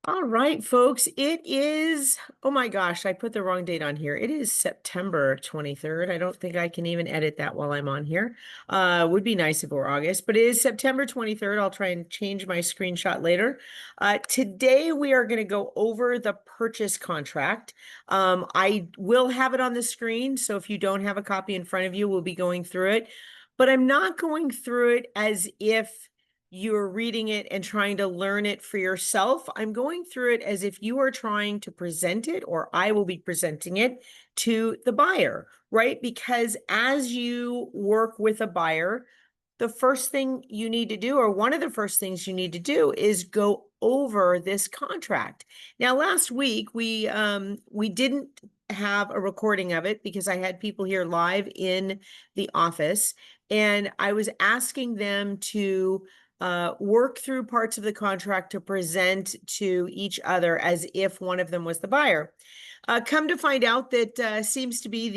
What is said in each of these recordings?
All right, folks, it is, oh my gosh, I put the wrong date on here. It is September 23rd. I don't think I can even edit that while I'm on here. Would be nice if it were August, but it is September 23rd. I'll try and change my screenshot later. Today we are going to go over the purchase contract. I will have it on the screen, so if you don't have a copy in front of you, we'll be going through it. But I'm not going through it as if you're reading it and trying to learn it for yourself. I'm going through it as if you are trying to present it, or I will be presenting it to the buyer, right? Because as you work with a buyer, the first thing you need to do, or one of the first things you need to do, is go over this contract. Now, last week we didn't have a recording of it because I had people here live in the office, and I was asking them to work through parts of the contract to present to each other as if one of them was the buyer. Come to find out that seems to be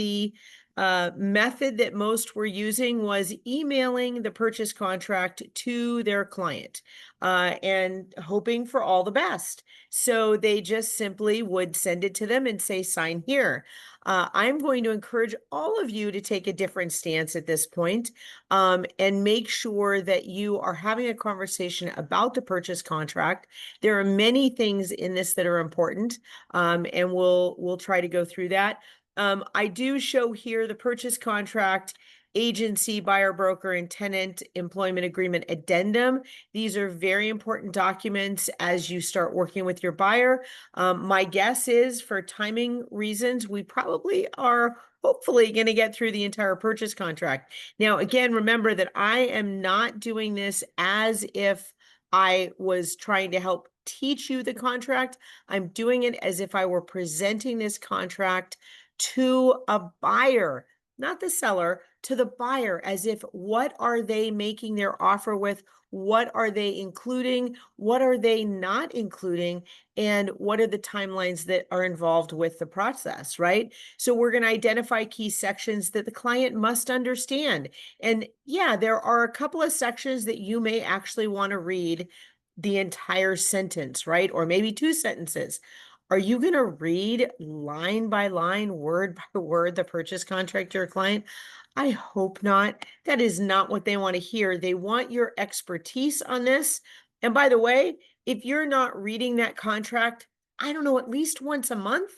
the method that most were using was emailing the purchase contract to their client and hoping for all the best. So they just simply would send it to them and say, sign here. I'm going to encourage all of you to take a different stance at this point, and make sure that you are having a conversation about the purchase contract. There are many things in this that are important, and we'll try to go through that. I do show here the purchase contract, agency, buyer, broker, and tenant employment agreement addendum. These are very important documents as you start working with your buyer. My guess is, for timing reasons, we probably are hopefully going to get through the entire purchase contract. Now, again, remember that I am not doing this as if I was trying to help teach you the contract. I'm doing it as if I were presenting this contract to a buyer, not the seller, to the buyer, as if what are they making their offer with? What are they including? What are they not including? And what are the timelines that are involved with the process, right? So we're going to identify key sections that the client must understand. And yeah, there are a couple of sections that you may actually want to read the entire sentence, right? Or maybe two sentences. Are you going to read line by line, word by word, the purchase contract to your client? I hope not. That is not what they want to hear. They want your expertise on this. And by the way, if you're not reading that contract, I don't know, at least once a month,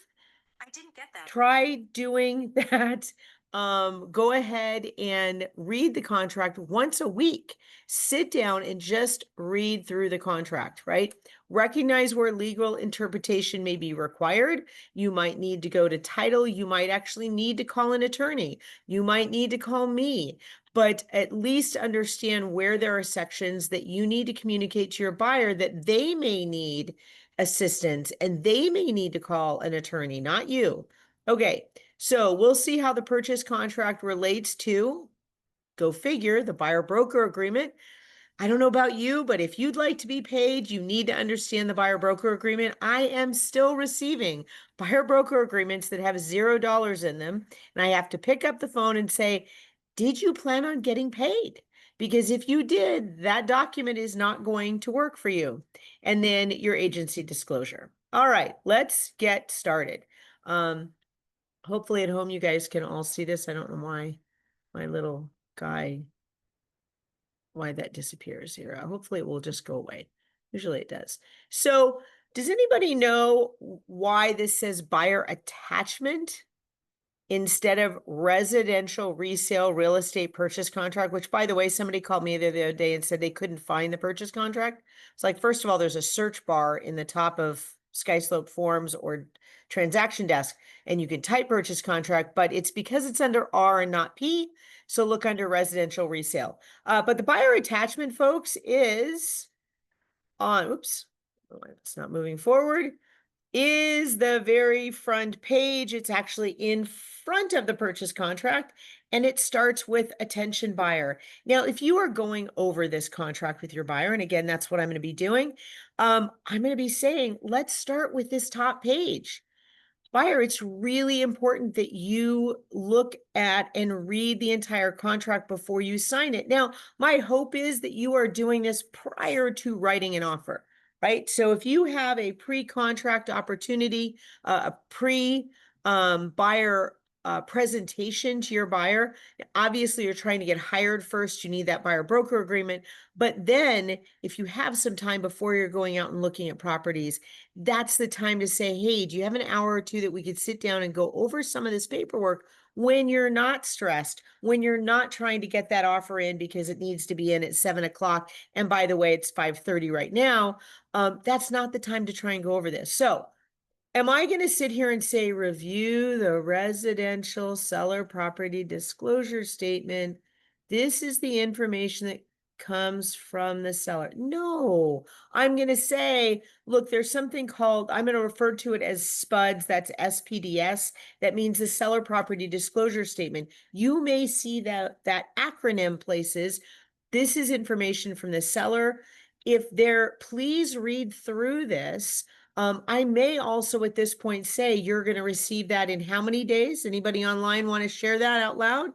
I didn't get that. try doing that. Go ahead and read the contract once a week. Sit down and just read through the contract, right? Recognize where legal interpretation may be required. You might need to go to title. You might actually need to call an attorney. You might need to call me, but at least understand where there are sections that you need to communicate to your buyer that they may need assistance and they may need to call an attorney, not you. Okay, so we'll see how the purchase contract relates to, go figure, the buyer broker agreement. I don't know about you, but if you'd like to be paid, you need to understand the buyer broker agreement. I am still receiving buyer broker agreements that have $0 in them. And I have to pick up the phone and say, did you plan on getting paid? Because if you did, that document is not going to work for you. And then your agency disclosure. All right, let's get started. Hopefully at home you guys can all see this. I don't know why my little guy, why that disappears here. Hopefully it will just go away. Usually it does. So does anybody know why this says buyer attachment instead of residential resale real estate purchase contract? Which, by the way, somebody called me the other day and said they couldn't find the purchase contract. It's like, first of all, there's a search bar in the top of SkySlope Forms or Transaction Desk, and you can type purchase contract, but it's because it's under R and not P. So look under residential resale. But the buyer attachment, folks, is on, oops, oh, it's not moving forward, is the very front page. It's actually in front of the purchase contract, and it starts with attention buyer. Now, if you are going over this contract with your buyer, and again, that's what I'm going to be doing, I'm going to be saying, let's start with this top page. Buyer, it's really important that you look at and read the entire contract before you sign it. Now, my hope is that you are doing this prior to writing an offer. right? So if you have a pre-contract opportunity, a pre-buyer presentation to your buyer, obviously you're trying to get hired first, you need that buyer broker agreement. But then if you have some time before you're going out and looking at properties, that's the time to say, hey, do you have an hour or two that we could sit down and go over some of this paperwork when you're not stressed, when you're not trying to get that offer in because it needs to be in at 7 o'clock. And by the way, it's 5:30 right now. That's not the time to try and go over this. So am I going to sit here and say, review the residential seller property disclosure statement? This is the information that comes from the seller. No, I'm going to say, look, there's something called, I'm going to refer to it as SPUDS, that's SPDS. That means the seller property disclosure statement. You may see that acronym places. This is information from the seller. If they're, please read through this. I may also at this point say you're going to receive that in how many days? Anybody online want to share that out loud?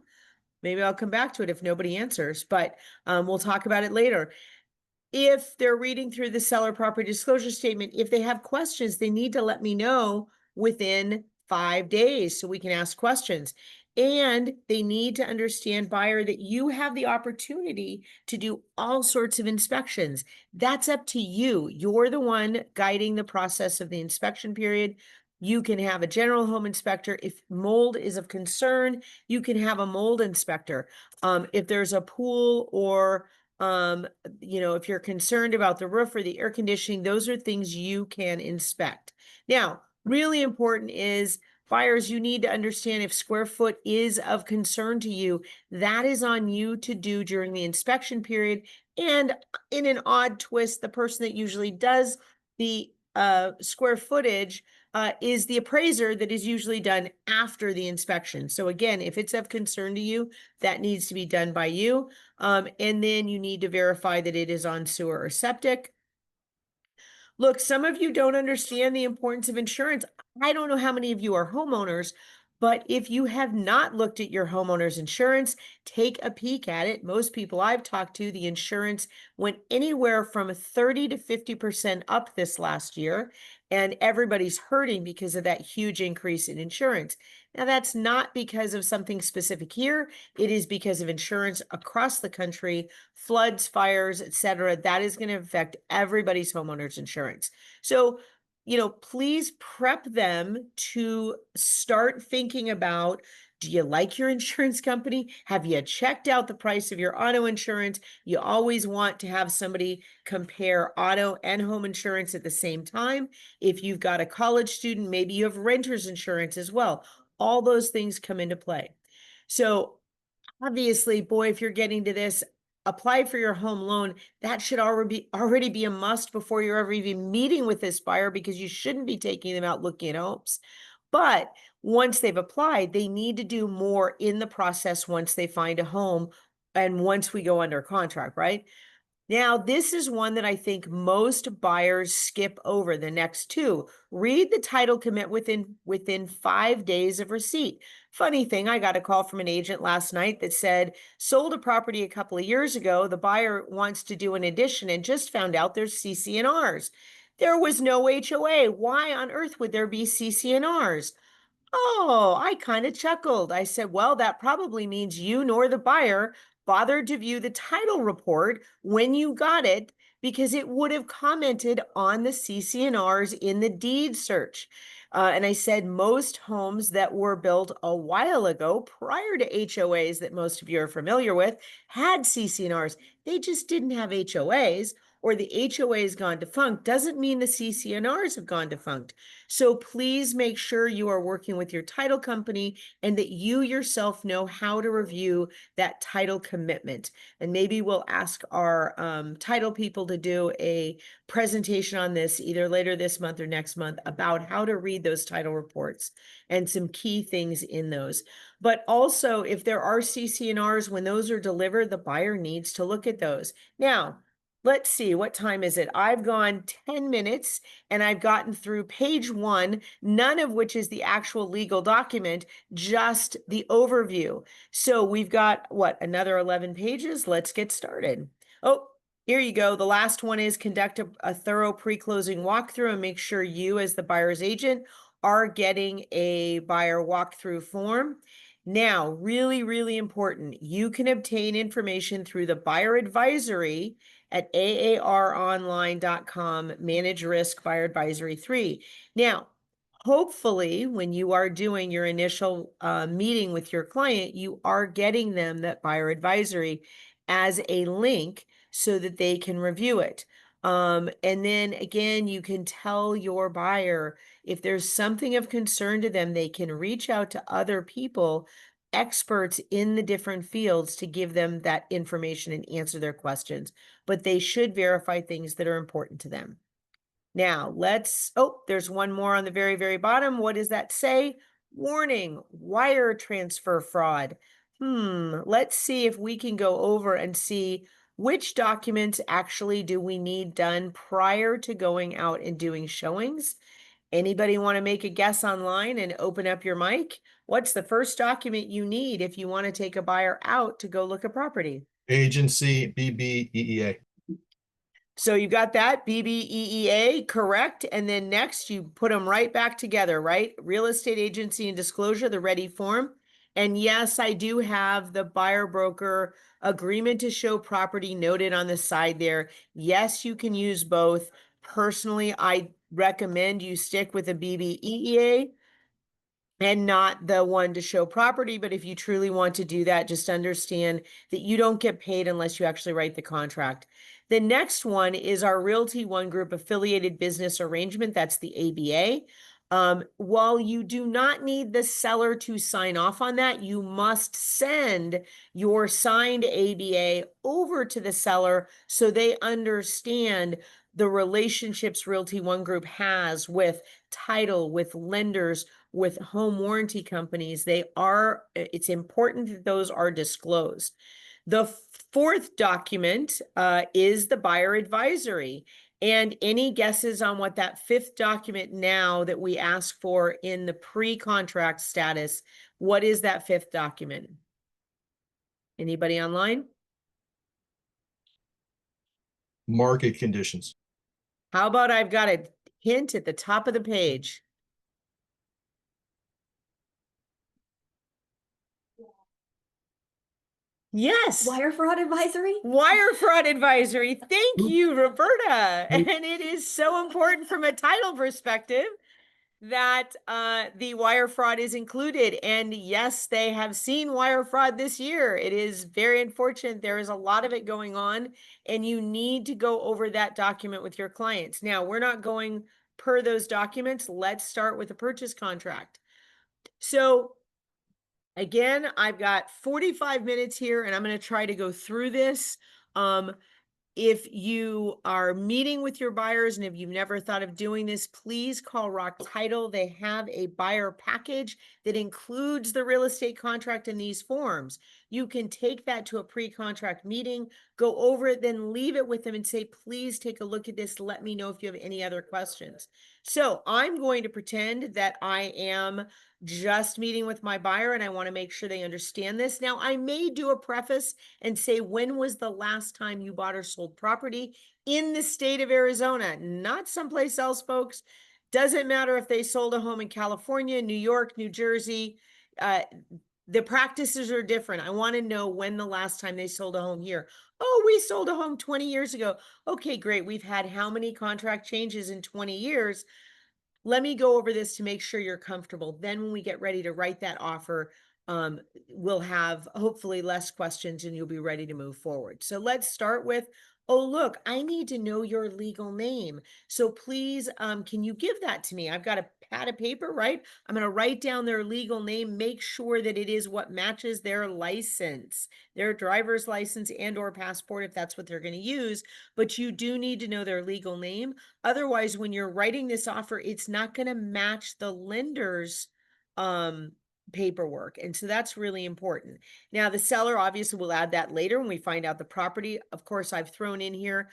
Maybe I'll come back to it if nobody answers, but we'll talk about it later. If they're reading through the seller property disclosure statement, if they have questions, they need to let me know within 5 days so we can ask questions. And they need to understand, buyer, that you have the opportunity to do all sorts of inspections. That's up to you. You're the one guiding the process of the inspection period. You can have a general home inspector. If mold is of concern, you can have a mold inspector. If there's a pool or if you're concerned about the roof or the air conditioning, those are things you can inspect. Now, really important is, buyers, you need to understand if square foot is of concern to you, that is on you to do during the inspection period. And in an odd twist, the person that usually does the square footage is the appraiser that is usually done after the inspection. So again, if it's of concern to you, that needs to be done by you. And then you need to verify that it is on sewer or septic. Look, some of you don't understand the importance of insurance. I don't know how many of you are homeowners, but if you have not looked at your homeowner's insurance, take a peek at it. Most people I've talked to, the insurance went anywhere from 30 to 50% up this last year, and everybody's hurting because of that huge increase in insurance. Now, that's not because of something specific here. It is because of insurance across the country, floods, fires, etc. That is going to affect everybody's homeowner's insurance. So, please prep them to start thinking about, do you like your insurance company? Have you checked out the price of your auto insurance? You always want to have somebody compare auto and home insurance at the same time. If you've got a college student, maybe you have renter's insurance as well. All those things come into play. So obviously, boy, if you're getting to this, apply for your home loan. That should already be a must before you're ever even meeting with this buyer, because you shouldn't be taking them out looking at homes. But once they've applied, they need to do more in the process once they find a home and once we go under contract, right? Now, this is one that I think most buyers skip over, the next two. Read the title commit within 5 days of receipt. Funny thing, I got a call from an agent last night that said, sold a property a couple of years ago. The buyer wants to do an addition and just found out there's CC&Rs. There was no HOA. Why on earth would there be CC&Rs? Oh, I kind of chuckled. I said, well, that probably means you nor the buyer bothered to view the title report when you got it, because it would have commented on the CC&Rs in the deed search. And I said, most homes that were built a while ago, prior to HOAs that most of you are familiar with, had CC&Rs. They just didn't have HOAs, or the HOA has gone defunct. Doesn't mean the CC&Rs have gone defunct. So please make sure you are working with your title company and that you yourself know how to review that title commitment. And maybe we'll ask our title people to do a presentation on this either later this month or next month about how to read those title reports and some key things in those. But also, if there are CC&Rs, when those are delivered, the buyer needs to look at those. Now, let's see, what time is it? I've gone 10 minutes and I've gotten through page 1, none of which is the actual legal document, just the overview. So we've got, what, another 11 pages? Let's get started. Oh, Here you go. The last one is conduct a thorough pre-closing walkthrough and make sure you, as the buyer's agent, are getting a buyer walkthrough form. Now, really, really important, you can obtain information through the buyer advisory at aaronline.com, manage risk buyer advisory 3. Now, hopefully, when you are doing your initial meeting with your client, you are getting them that buyer advisory as a link so that they can review it. And then again, you can tell your buyer if there's something of concern to them, they can reach out to other people, experts in the different fields, to give them that information and answer their questions. But they should verify things that are important to them. Now there's one more on the very, very bottom. What does that say? Warning, wire transfer fraud. Let's see if we can go over and see which documents actually do we need done prior to going out and doing showings. Anybody want to make a guess online and open up your mic? What's the first document you need if you want to take a buyer out to go look at property? Agency BBEEA. So you got that, BBEEA, correct? And then next you put them right back together, right? Real estate agency and disclosure, the ready form. And yes, I do have the buyer broker agreement to show property noted on the side there. Yes, you can use both. Personally, I recommend you stick with the BBEEA and not the one to show property. But if you truly want to do that, just understand that you don't get paid unless you actually write the contract. The next one is our Realty One Group affiliated business arrangement. That's the ABA. While you do not need the seller to sign off on that, you must send your signed ABA over to the seller so they understand the relationships Realty One Group has with title, with lenders, with home warranty companies. It's important that those are disclosed. The fourth document is the buyer advisory. And any guesses on what that fifth document now that we ask for in the pre-contract status, what is that fifth document? Anybody online? Market conditions. How about I've got a hint at the top of the page? Yes. Wire fraud advisory? Wire fraud advisory. Thank you, Roberta. And it is so important from a title perspective that the wire fraud is included. And yes, they have seen wire fraud this year. It is very unfortunate. There is a lot of it going on, and you need to go over that document with your clients. Now, we're not going per those documents. Let's start with the purchase contract. So again, I've got 45 minutes here, and I'm going to try to go through this. If you are meeting with your buyers and if you've never thought of doing this, please call Rock Title. They have a buyer package that includes the real estate contract in these forms. You can take that to a pre-contract meeting, go over it, then leave it with them and say, please take a look at this. Let me know if you have any other questions. So I'm going to pretend that I am just meeting with my buyer and I want to make sure they understand this. Now, I may do a preface and say, when was the last time you bought or sold property in the state of Arizona? Not someplace else, folks. Doesn't matter if they sold a home in California, New York, New Jersey. The practices are different. I want to know when the last time they sold a home here. Oh, we sold a home 20 years ago. Okay, great. We've had how many contract changes in 20 years? Let me go over this to make sure you're comfortable. Then when we get ready to write that offer, we'll have hopefully less questions and you'll be ready to move forward. So let's start with, oh, look, I need to know your legal name. So please, can you give that to me? I've got a pad of paper, right? I'm going to write down their legal name, make sure that it is what matches their license, their driver's license and or passport, if that's what they're going to use. But you do need to know their legal name. Otherwise, when you're writing this offer, it's not going to match the lender's paperwork. And so that's really important. Now, the seller obviously will add that later when we find out the property. Of course, I've thrown in here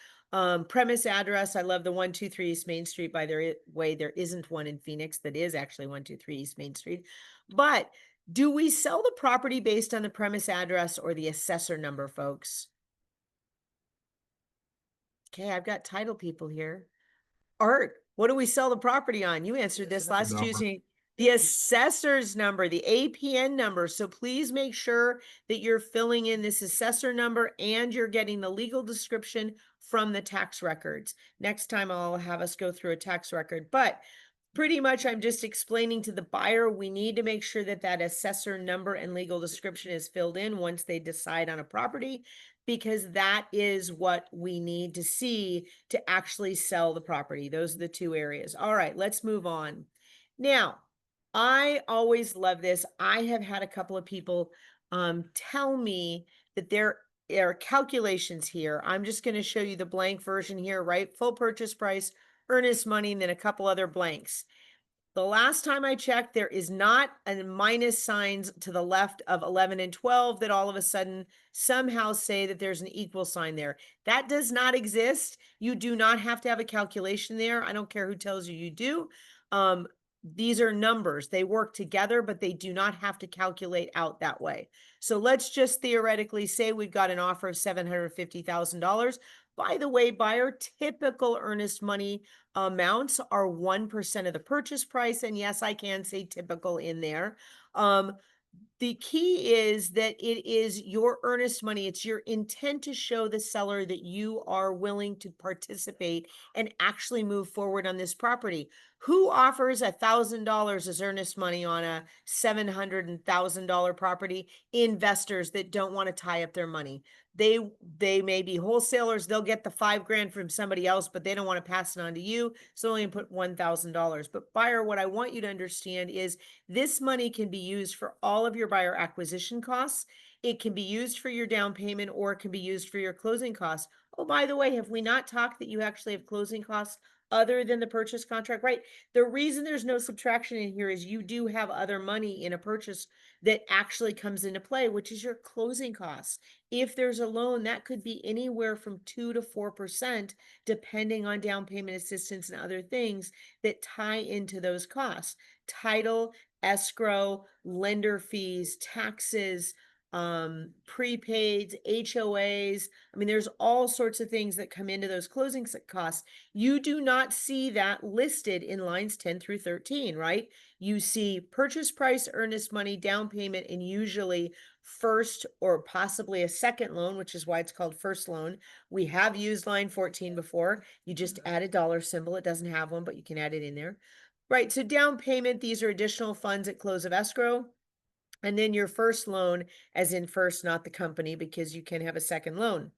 premise address. I love the 123 East Main Street. By the way, there isn't one in Phoenix that is actually 123 East Main Street. But do we sell the property based on the premise address or the assessor number, folks? Okay, I've got title people here. Art, what do we sell the property on? You answered this last number. Tuesday. The assessor's number, the APN number. So please make sure that you're filling in this assessor number and you're getting the legal description from the tax records. Next time I'll have us go through a tax record, but pretty much I'm just explaining to the buyer, we need to make sure that that assessor number and legal description is filled in once they decide on a property, because that is what we need to see to actually sell the property. Those are the two areas. All right, let's move on. Now, I always love this. I have had a couple of people tell me that there are calculations here. I'm just going to show you the blank version here, right? Full purchase price, earnest money, and then a couple other blanks. The last time I checked, there is not a minus signs to the left of 11 and 12 that all of a sudden somehow say that there's an equal sign there. That does not exist. You do not have to have a calculation there. I don't care who tells you you do. These are numbers. They work together, but they do not have to calculate out that way. So let's just theoretically say we've got an offer of $750,000. By the way, buyer typical earnest money amounts are 1% of the purchase price. And yes, I can say typical in there. The key is that it is your earnest money. It's your intent to show the seller that you are willing to participate and actually move forward on this property. Who offers $1,000 as earnest money on a $700,000 property? Investors that don't want to tie up their money. They may be wholesalers. They'll get the $5,000 from somebody else, but they don't want to pass it on to you. So only put $1,000. But buyer, what I want you to understand is this money can be used for all of your buyer acquisition costs. It can be used for your down payment, or it can be used for your closing costs. Oh, by the way, have we not talked that you actually have closing costs other than the purchase contract, right? The reason there's no subtraction in here is you do have other money in a purchase that actually comes into play, which is your closing costs. If there's a loan, that could be anywhere from 2 to 4%, depending on down payment assistance and other things that tie into those costs. Title, escrow, lender fees, taxes, prepaids, HOAs. I mean, there's all sorts of things that come into those closing costs. You do not see that listed in lines 10 through 13, right? You see purchase price, earnest money, down payment, and usually first or possibly a second loan, which is why it's called first loan. We have used line 14 before. You just add a dollar symbol. It doesn't have one, but you can add it in there. Right, so down payment, these are additional funds at close of escrow. And then your first loan, as in first, not the company, because you can have a second loan.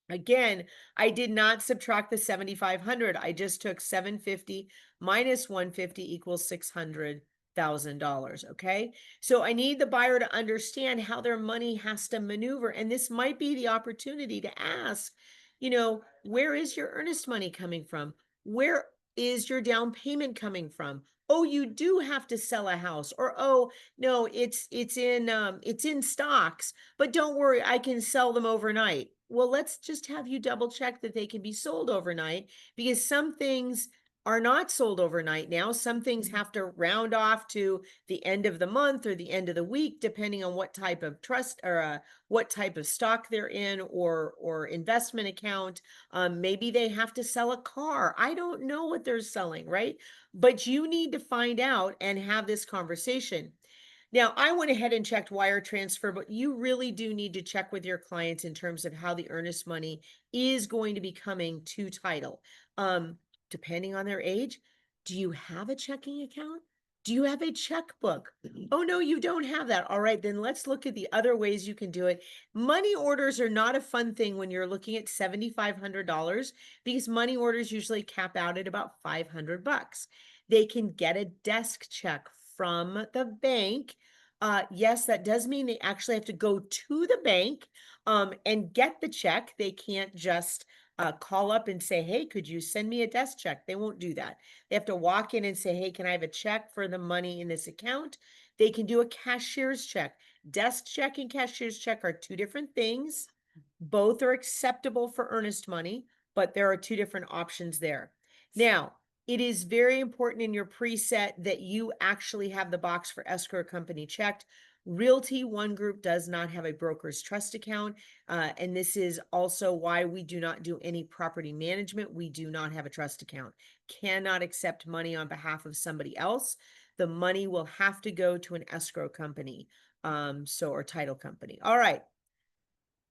Again, I did not subtract the 7,500. I just took 750 minus 150 equals $600,000. Okay. So I need the buyer to understand how their money has to maneuver. And this might be the opportunity to ask, where is your earnest money coming from? Where is your down payment coming from? Oh, you do have to sell a house, or oh no, it's in stocks, but don't worry, I can sell them overnight. Well, let's just have you double check that they can be sold overnight, because some things are not sold overnight now. Some things have to round off to the end of the month or the end of the week, depending on what type of trust or what type of stock they're in, or investment account. Maybe they have to sell a car. I don't know what they're selling, right? But you need to find out and have this conversation. Now, I went ahead and checked wire transfer, but you really do need to check with your clients in terms of how the earnest money is going to be coming to title. Depending on their age, do you have a checking account? Do you have a checkbook? Oh, no, you don't have that. All right, then let's look at the other ways you can do it. Money orders are not a fun thing when you're looking at $7,500, because money orders usually cap out at about $500. They can get a desk check from the bank. Yes, that does mean they actually have to go to the bank and get the check. They can't just call up and say, hey, could you send me a desk check? They won't do that. They have to walk in and say, hey, can I have a check for the money in this account? They can do a cashier's check. Desk check and cashier's check are two different things. Both are acceptable for earnest money, but there are two different options there. Now, it is very important in your preset that you actually have the box for escrow company checked. Realty One Group does not have a broker's trust account. And this is also why we do not do any property management. We do not have a trust account. Cannot accept money on behalf of somebody else. The money will have to go to an escrow company, or title company. All right.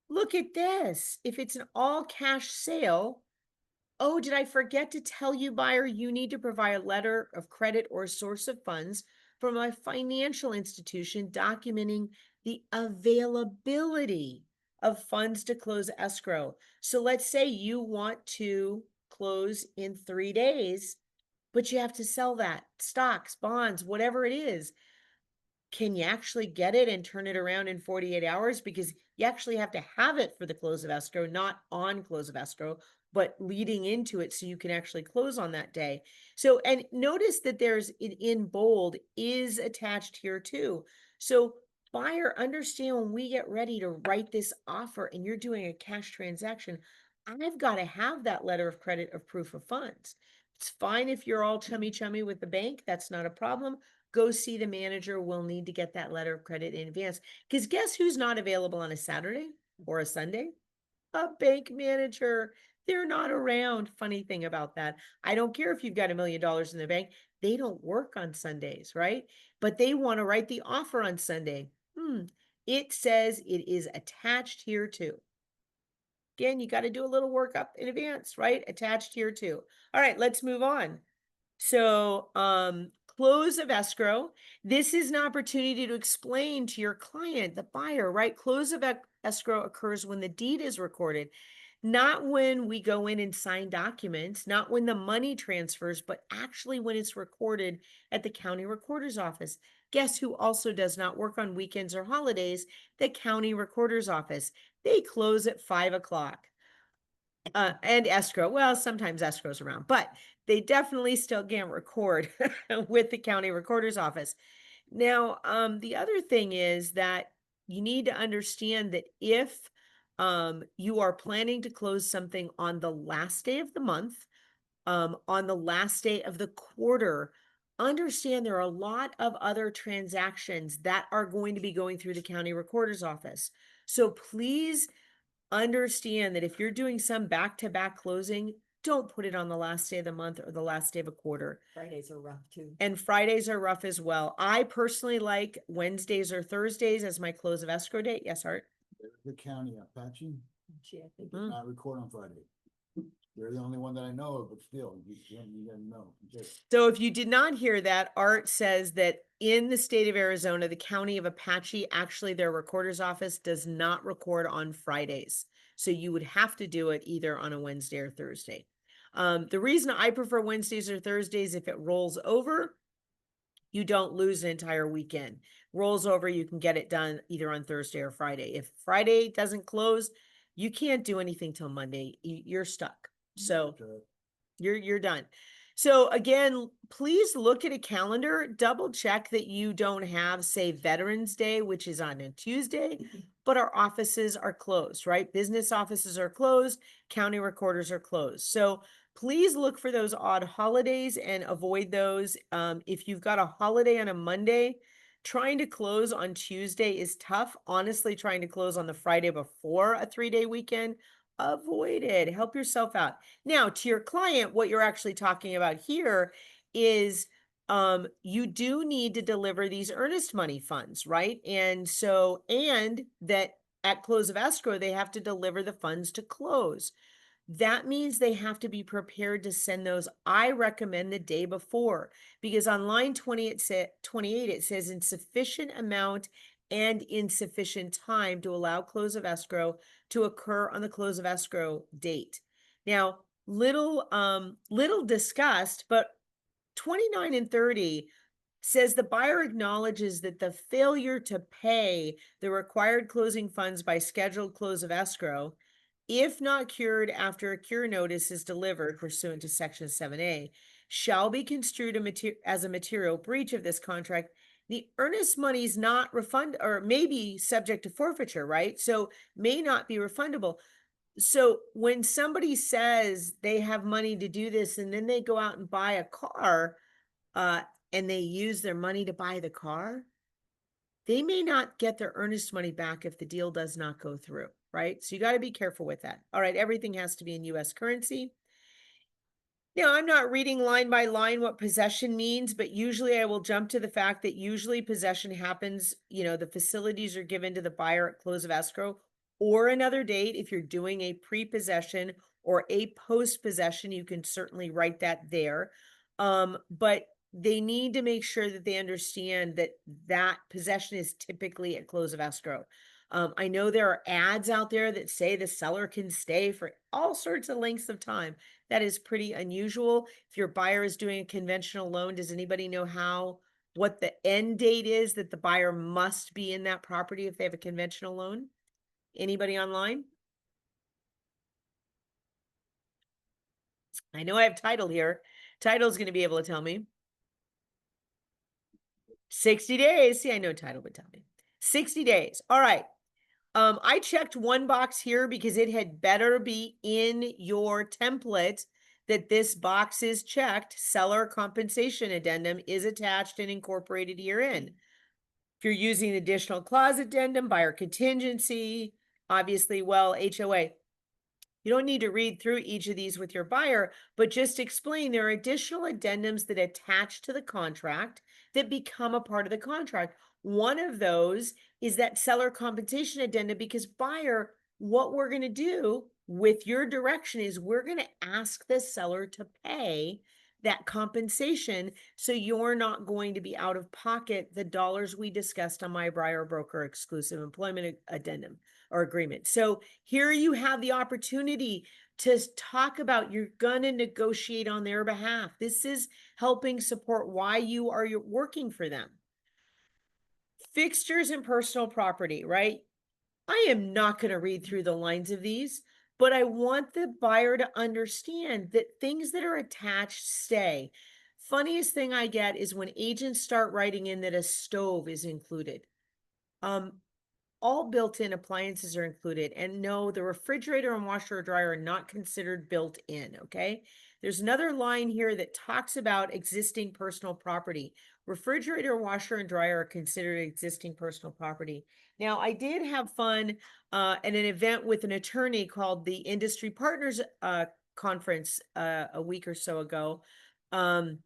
Look at this. If it's an all cash sale, oh, did I forget to tell you, buyer, you need to provide a letter of credit or source of funds from a financial institution documenting the availability of funds to close escrow. So let's say you want to close in 3 days, but you have to sell that stocks, bonds, whatever it is. Can you actually get it and turn it around in 48 hours? Because you actually have to have it for the close of escrow, not on close of escrow, but leading into it so you can actually close on that day. So, and notice that there's in bold is attached here too. So buyer, understand when we get ready to write this offer and you're doing a cash transaction, I've got to have that letter of credit of proof of funds. It's fine if you're all chummy with the bank. That's not a problem. Go see the manager. We'll need to get that letter of credit in advance. Because guess who's not available on a Saturday or a Sunday? A bank manager. They're not around. Funny thing about that. I don't care if you've got $1 million in the bank. They don't work on Sundays, right? But they want to write the offer on Sunday. It says it is attached here too. Again, you got to do a little work up in advance, right? Attached here too. All right, let's move on. So, close of escrow. This is an opportunity to explain to your client, the buyer, right? Close of escrow occurs when the deed is recorded, not when we go in and sign documents, not when the money transfers, but actually when it's recorded at the county recorder's office. Guess who also does not work on weekends or holidays? The county recorder's office. They close at 5 o'clock. And escrow. Well, sometimes escrow's around, but they definitely still can't record with the county recorder's office. Now, the other thing is that you need to understand that if you are planning to close something on the last day of the month, on the last day of the quarter, understand there are a lot of other transactions that are going to be going through the county recorder's office. So please understand that if you're doing some back-to-back closing, don't put it on the last day of the month or the last day of a quarter. Fridays are rough too. And Fridays are rough as well. I personally like Wednesdays or Thursdays as my close of escrow date. Yes, Art? The county, Apache, Gee, I think Mm. not record on Friday. They're the only one that I know of, but still, you gotta know. Just So if you did not hear that, Art says that in the state of Arizona, the county of Apache, actually their recorder's office does not record on Fridays. So you would have to do it either on a Wednesday or Thursday. The reason I prefer Wednesdays or Thursdays, if it rolls over, you don't lose an entire weekend. Rolls over, you can get it done either on Thursday or Friday. If Friday doesn't close, you can't do anything till Monday. You're stuck. So you're done. So again, please look at a calendar, double check that you don't have, say, Veterans Day, which is on a Tuesday, but our offices are closed, right? Business offices are closed, county recorders are closed. So please look for those odd holidays and avoid those. If you've got a holiday on a Monday, trying to close on Tuesday is tough. Honestly, trying to close on the Friday before a 3-day weekend, avoid it. Help yourself out. Now, to your client, what you're actually talking about here is you do need to deliver these earnest money funds, right? And so, and that at close of escrow, they have to deliver the funds to close. That means they have to be prepared to send those. I recommend the day before, because on line 28, it says insufficient amount and insufficient time to allow close of escrow to occur on the close of escrow date. Now, little discussed, but 29 and 30 says the buyer acknowledges that the failure to pay the required closing funds by scheduled close of escrow, if not cured after a cure notice is delivered pursuant to section 7A, shall be construed as a material breach of this contract. The earnest money is not refundable or may be subject to forfeiture, right? So may not be refundable. So when somebody says they have money to do this and then they go out and buy a car, and they use their money to buy the car, they may not get their earnest money back if the deal does not go through, right? So you got to be careful with that. All right, everything has to be in US currency. Now, I'm not reading line by line what possession means, but usually I will jump to the fact that usually possession happens, the facilities are given to the buyer at close of escrow or another date. If you're doing a pre-possession or a post-possession, you can certainly write that there. But they need to make sure that they understand that that possession is typically at close of escrow. I know there are ads out there that say the seller can stay for all sorts of lengths of time. That is pretty unusual. If your buyer is doing a conventional loan, does anybody know what the end date is that the buyer must be in that property if they have a conventional loan? Anybody online? I know I have title here. Title's going to be able to tell me. 60 days. See, I know title would tell me. 60 days. All right. I checked one box here because it had better be in your template that this box is checked. Seller compensation addendum is attached and incorporated herein. If you're using additional clause addendum, buyer contingency, obviously, well, HOA. You don't need to read through each of these with your buyer, but just explain there are additional addendums that attach to the contract that become a part of the contract. One of those is that seller compensation addendum, because buyer, what we're going to do with your direction is we're going to ask the seller to pay that compensation. So you're not going to be out of pocket the dollars we discussed on my buyer broker exclusive employment addendum or agreement. So here you have the opportunity to talk about you're going to negotiate on their behalf. This is helping support why you are working for them. Fixtures and personal property, right? I am not going to read through the lines of these, but I want the buyer to understand that things that are attached stay. Funniest thing I get is when agents start writing in that a stove is included. All built-in appliances are included. And no, the refrigerator and washer or dryer are not considered built in, okay? There's another line here that talks about existing personal property. Refrigerator, washer, and dryer are considered existing personal property. Now, I did have fun at an event with an attorney called the Industry Partners Conference a week or so ago. And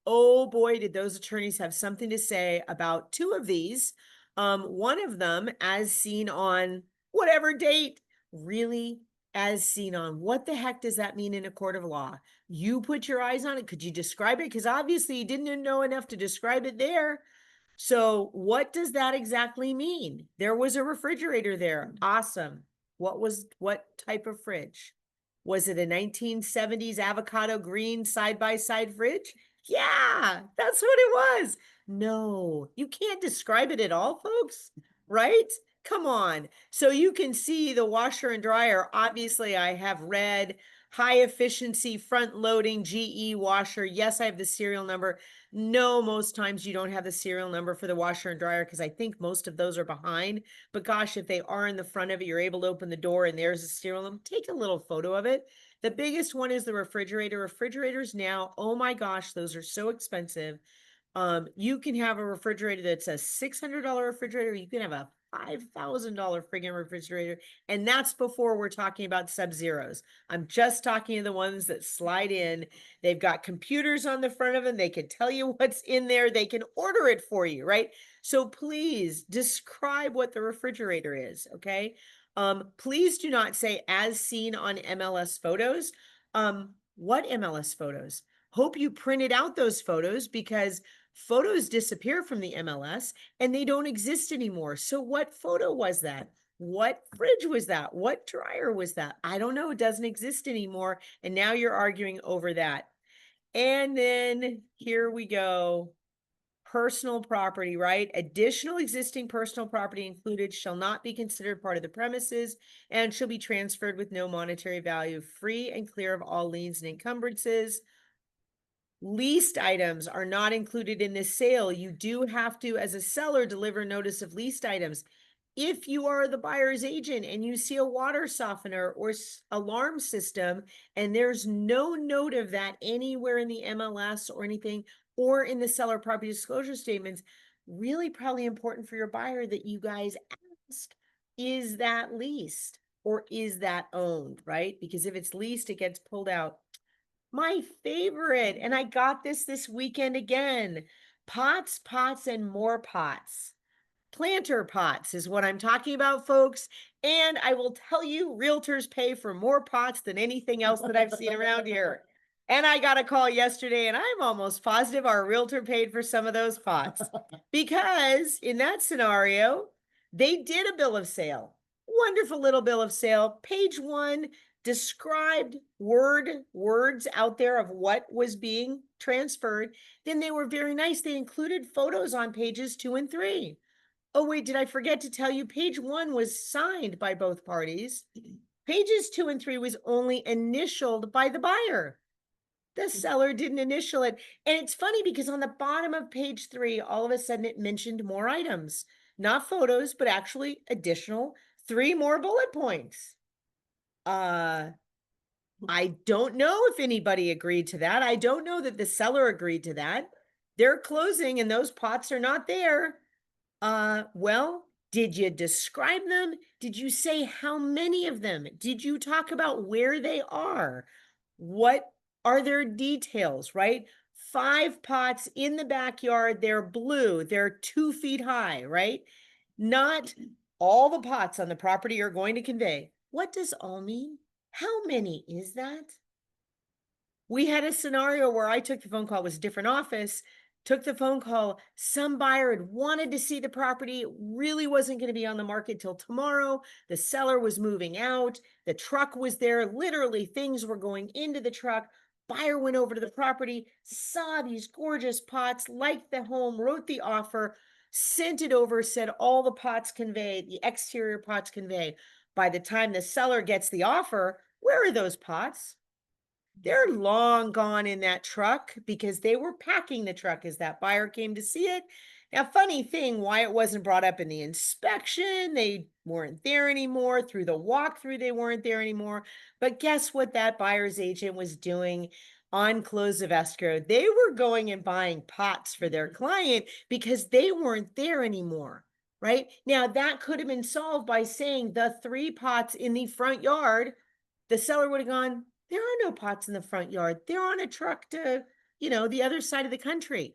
oh boy, did those attorneys have something to say about two of these. One of them, as seen on whatever date, really as seen on. What the heck does that mean in a court of law? You put your eyes on it. Could you describe it? Because obviously you didn't know enough to describe it there. So what does that exactly mean? There was a refrigerator there. Awesome. What type of fridge? Was it a 1970s avocado green side-by-side fridge? Yeah, that's what it was. No, you can't describe it at all, folks, right? Come on. So you can see the washer and dryer. Obviously, I have read high efficiency front loading GE washer. Yes, I have the serial number. No, most times you don't have the serial number for the washer and dryer because I think most of those are behind. But gosh, if they are in the front of it, you're able to open the door and there's a serial number. Take a little photo of it. The biggest one is the refrigerator. Refrigerators now, oh my gosh, those are so expensive. You can have a refrigerator that's a $600 refrigerator. You can have a $5,000 friggin' refrigerator. And that's before we're talking about Sub-Zeros. I'm just talking to the ones that slide in. They've got computers on the front of them. They can tell you what's in there. They can order it for you, right? So please describe what the refrigerator is, okay? Please do not say as seen on MLS photos. What MLS photos? Hope you printed out those photos because photos disappear from the MLS and they don't exist anymore. So what photo was that? What fridge was that? What dryer was that? I don't know. It doesn't exist anymore. And now you're arguing over that. And then here we go. Personal property, right? Additional existing personal property included shall not be considered part of the premises and shall be transferred with no monetary value, free and clear of all liens and encumbrances. Leased items are not included in this sale. You do have to, as a seller, deliver notice of leased items. If you are the buyer's agent and you see a water softener or alarm system, and there's no note of that anywhere in the MLS or anything, or in the seller property disclosure statements, really probably important for your buyer that you guys ask, is that leased or is that owned, right? Because if it's leased, it gets pulled out. My favorite, and I got this weekend again, pots, pots, and more pots. Planter pots is what I'm talking about, folks. And I will tell you, realtors pay for more pots than anything else that I've seen around here. And I got a call yesterday, and I'm almost positive our realtor paid for some of those pots because in that scenario, they did a bill of sale. Wonderful little bill of sale. Page 1 described words out there of what was being transferred. Then they were very nice. They included photos on pages 2 and 3. Oh, wait, did I forget to tell you? Page 1 was signed by both parties. Pages 2 and 3 was only initialed by the buyer. The seller didn't initial it. And it's funny because on the bottom of page 3, all of a sudden it mentioned more items, not photos, but actually additional 3 more bullet points. I don't know if anybody agreed to that. I don't know that the seller agreed to that. They're closing and those pots are not there. Well, did you describe them? Did you say how many of them? Did you talk about where they are? What are their details, right? 5 pots in the backyard, they're blue, they're 2 feet high, right? Not all the pots on the property are going to convey. What does all mean? How many is that? We had a scenario where I took the phone call, it was a different office, took the phone call. Some buyer had wanted to see the property. It really wasn't going to be on the market till tomorrow. The seller was moving out. The truck was there. Literally, things were going into the truck. Buyer went over to the property, saw these gorgeous pots, liked the home, wrote the offer, sent it over, said all the pots convey, the exterior pots convey. By the time the seller gets the offer, where are those pots? They're long gone in that truck because they were packing the truck as that buyer came to see it. Now, funny thing, why it wasn't brought up in the inspection, they weren't there anymore. Through the walkthrough, they weren't there anymore. But guess what that buyer's agent was doing on close of escrow? They were going and buying pots for their client because they weren't there anymore, right? Now, that could have been solved by saying the 3 pots in the front yard. The seller would have gone, there are no pots in the front yard. They're on a truck to, the other side of the country.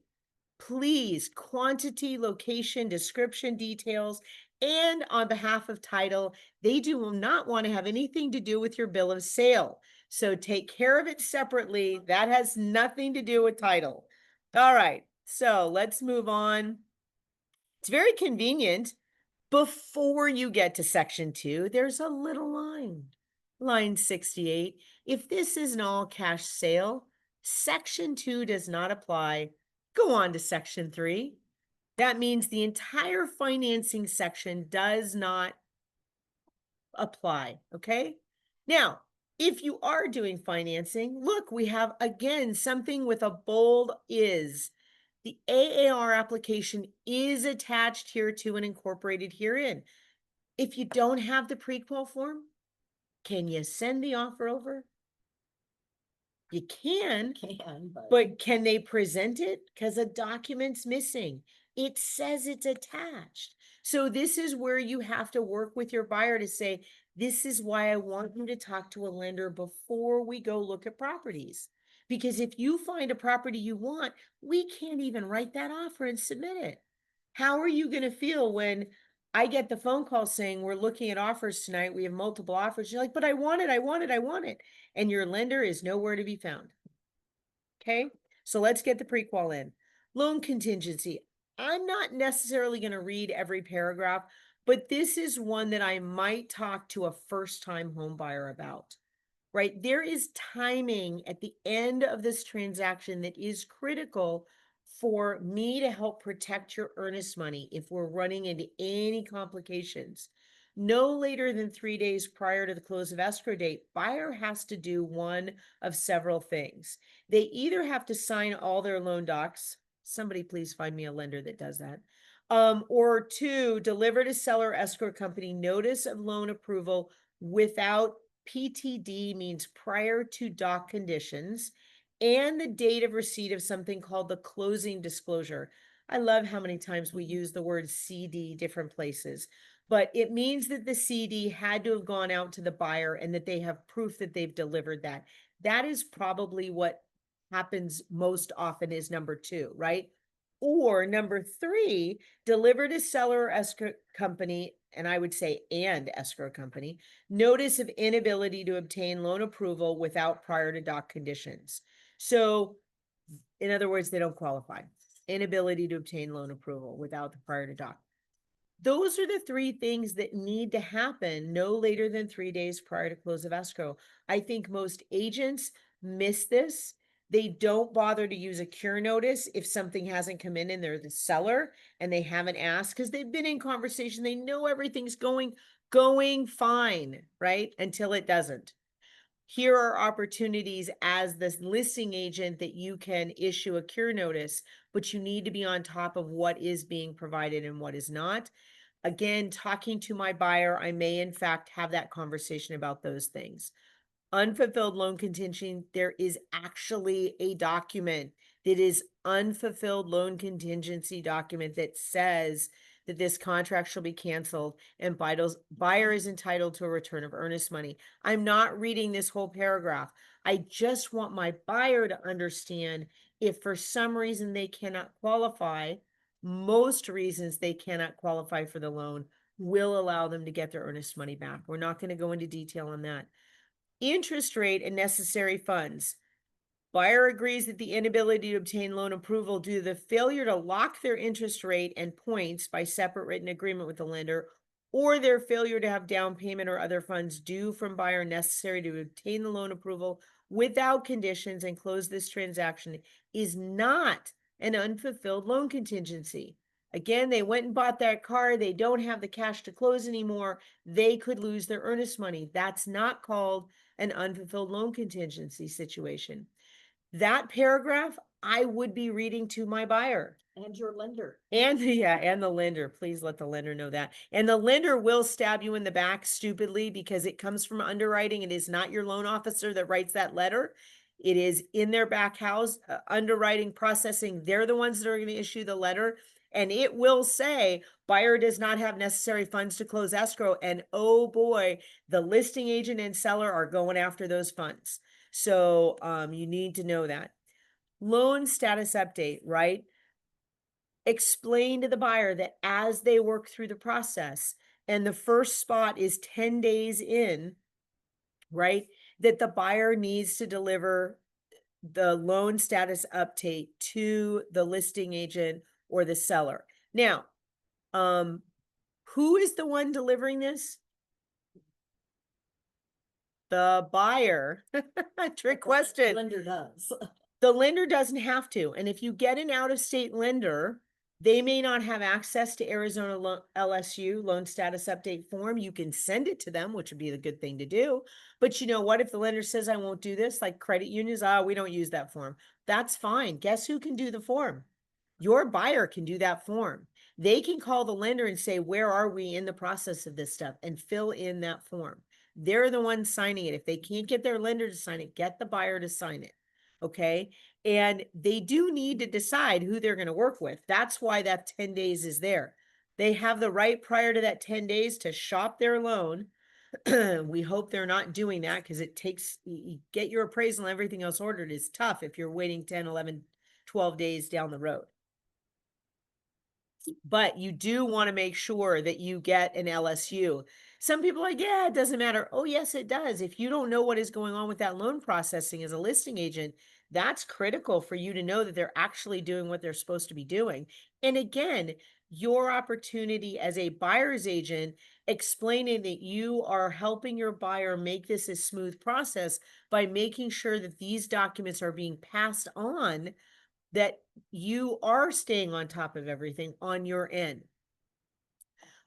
Please, quantity, location, description, details, and on behalf of title, they do not want to have anything to do with your bill of sale. So take care of it separately. That has nothing to do with title. All right, so let's move on. It's very convenient. Before you get to section 2, there's a little line. Line 68, if this is an all cash sale, section 2 does not apply. Go on to section 3. That means the entire financing section does not apply, okay? Now, if you are doing financing, look, we have again something with a bold is. The AAR application is attached here to and incorporated herein. If you don't have the pre-qual form, can you send the offer over? You can, but can they present it? Because a document's missing. It says it's attached. So this is where you have to work with your buyer to say, this is why I want you to talk to a lender before we go look at properties. Because if you find a property you want, we can't even write that offer and submit it. How are you going to feel when I get the phone call saying we're looking at offers tonight, we have multiple offers? You're like, but I want it, I want it, I want it. And your lender is nowhere to be found. Okay, so let's get the pre-qual in. Loan contingency. I'm not necessarily going to read every paragraph, but this is one that I might talk to a first-time home buyer about, right? There is timing at the end of this transaction that is critical for me to help protect your earnest money if we're running into any complications. No later than 3 days prior to the close of escrow date, buyer has to do one of several things. They either have to sign all their loan docs. Somebody please find me a lender that does that. Or 2, deliver to seller escrow company notice of loan approval without PTD, means prior to doc conditions, and the date of receipt of something called the closing disclosure. I love how many times we use the word CD different places. But it means that the CD had to have gone out to the buyer and that they have proof that they've delivered that. That is probably what happens most often is number 2, right? Or number 3, deliver to seller or escrow company, and I would say and escrow company, notice of inability to obtain loan approval without prior to doc conditions. So in other words, they don't qualify. Inability to obtain loan approval without the prior to doc. Those are the 3 things that need to happen no later than 3 days prior to close of escrow. I think most agents miss this. They don't bother to use a cure notice if something hasn't come in and they're the seller and they haven't asked because they've been in conversation. They know everything's going fine, right? Until it doesn't. Here are opportunities as this listing agent that you can issue a cure notice, but you need to be on top of what is being provided and what is not. Again, talking to my buyer, I may in fact have that conversation about those things. Unfulfilled loan contingency, there is actually a document that is unfulfilled loan contingency document that says that this contract shall be canceled and buyer is entitled to a return of earnest money. I'm not reading this whole paragraph. I just want my buyer to understand if for some reason they cannot qualify, most reasons they cannot qualify for the loan will allow them to get their earnest money back. We're not going to go into detail on that. Interest rate and necessary funds. Buyer agrees that the inability to obtain loan approval due to the failure to lock their interest rate and points by separate written agreement with the lender, or their failure to have down payment or other funds due from buyer necessary to obtain the loan approval without conditions and close this transaction is not an unfulfilled loan contingency. Again, they went and bought that car. They don't have the cash to close anymore. They could lose their earnest money. That's not called an unfulfilled loan contingency situation. That paragraph, I would be reading to my buyer. And your lender. And and the lender, please let the lender know that. And the lender will stab you in the back stupidly because it comes from underwriting. It is not your loan officer that writes that letter. It is in their back house, underwriting, processing. They're the ones that are going to issue the letter. And it will say buyer does not have necessary funds to close escrow. And oh boy, the listing agent and seller are going after those funds. So you need to know that. Loan status update, right? Explain to the buyer that as they work through the process and the first spot is 10 days in, right? That the buyer needs to deliver the loan status update to the listing agent or the seller. Now, who is the one delivering this? The buyer. Trick question. Lender does. The lender doesn't have to. And if you get an out-of-state lender, they may not have access to Arizona LSU loan status update form. You can send it to them, which would be the good thing to do. But you know what? If the lender says, I won't do this, like credit unions, we don't use that form. That's fine. Guess who can do the form? Your buyer can do that form. They can call the lender and say, where are we in the process of this stuff, and fill in that form. They're the ones signing it. If they can't get their lender to sign it, get the buyer to sign it. Okay. And they do need to decide who they're going to work with. That's why that 10 days is there. They have the right prior to that 10 days to shop their loan. We hope they're not doing that because it takes, you get your appraisal and everything else ordered is tough if you're waiting 10, 11, 12 days down the road. But you do want to make sure that you get an LSU. Some people are like, yeah, it doesn't matter. Oh, yes, it does. If you don't know what is going on with that loan processing as a listing agent, that's critical for you to know that they're actually doing what they're supposed to be doing. And again, your opportunity as a buyer's agent, explaining that you are helping your buyer make this a smooth process by making sure that these documents are being passed on, that you are staying on top of everything on your end.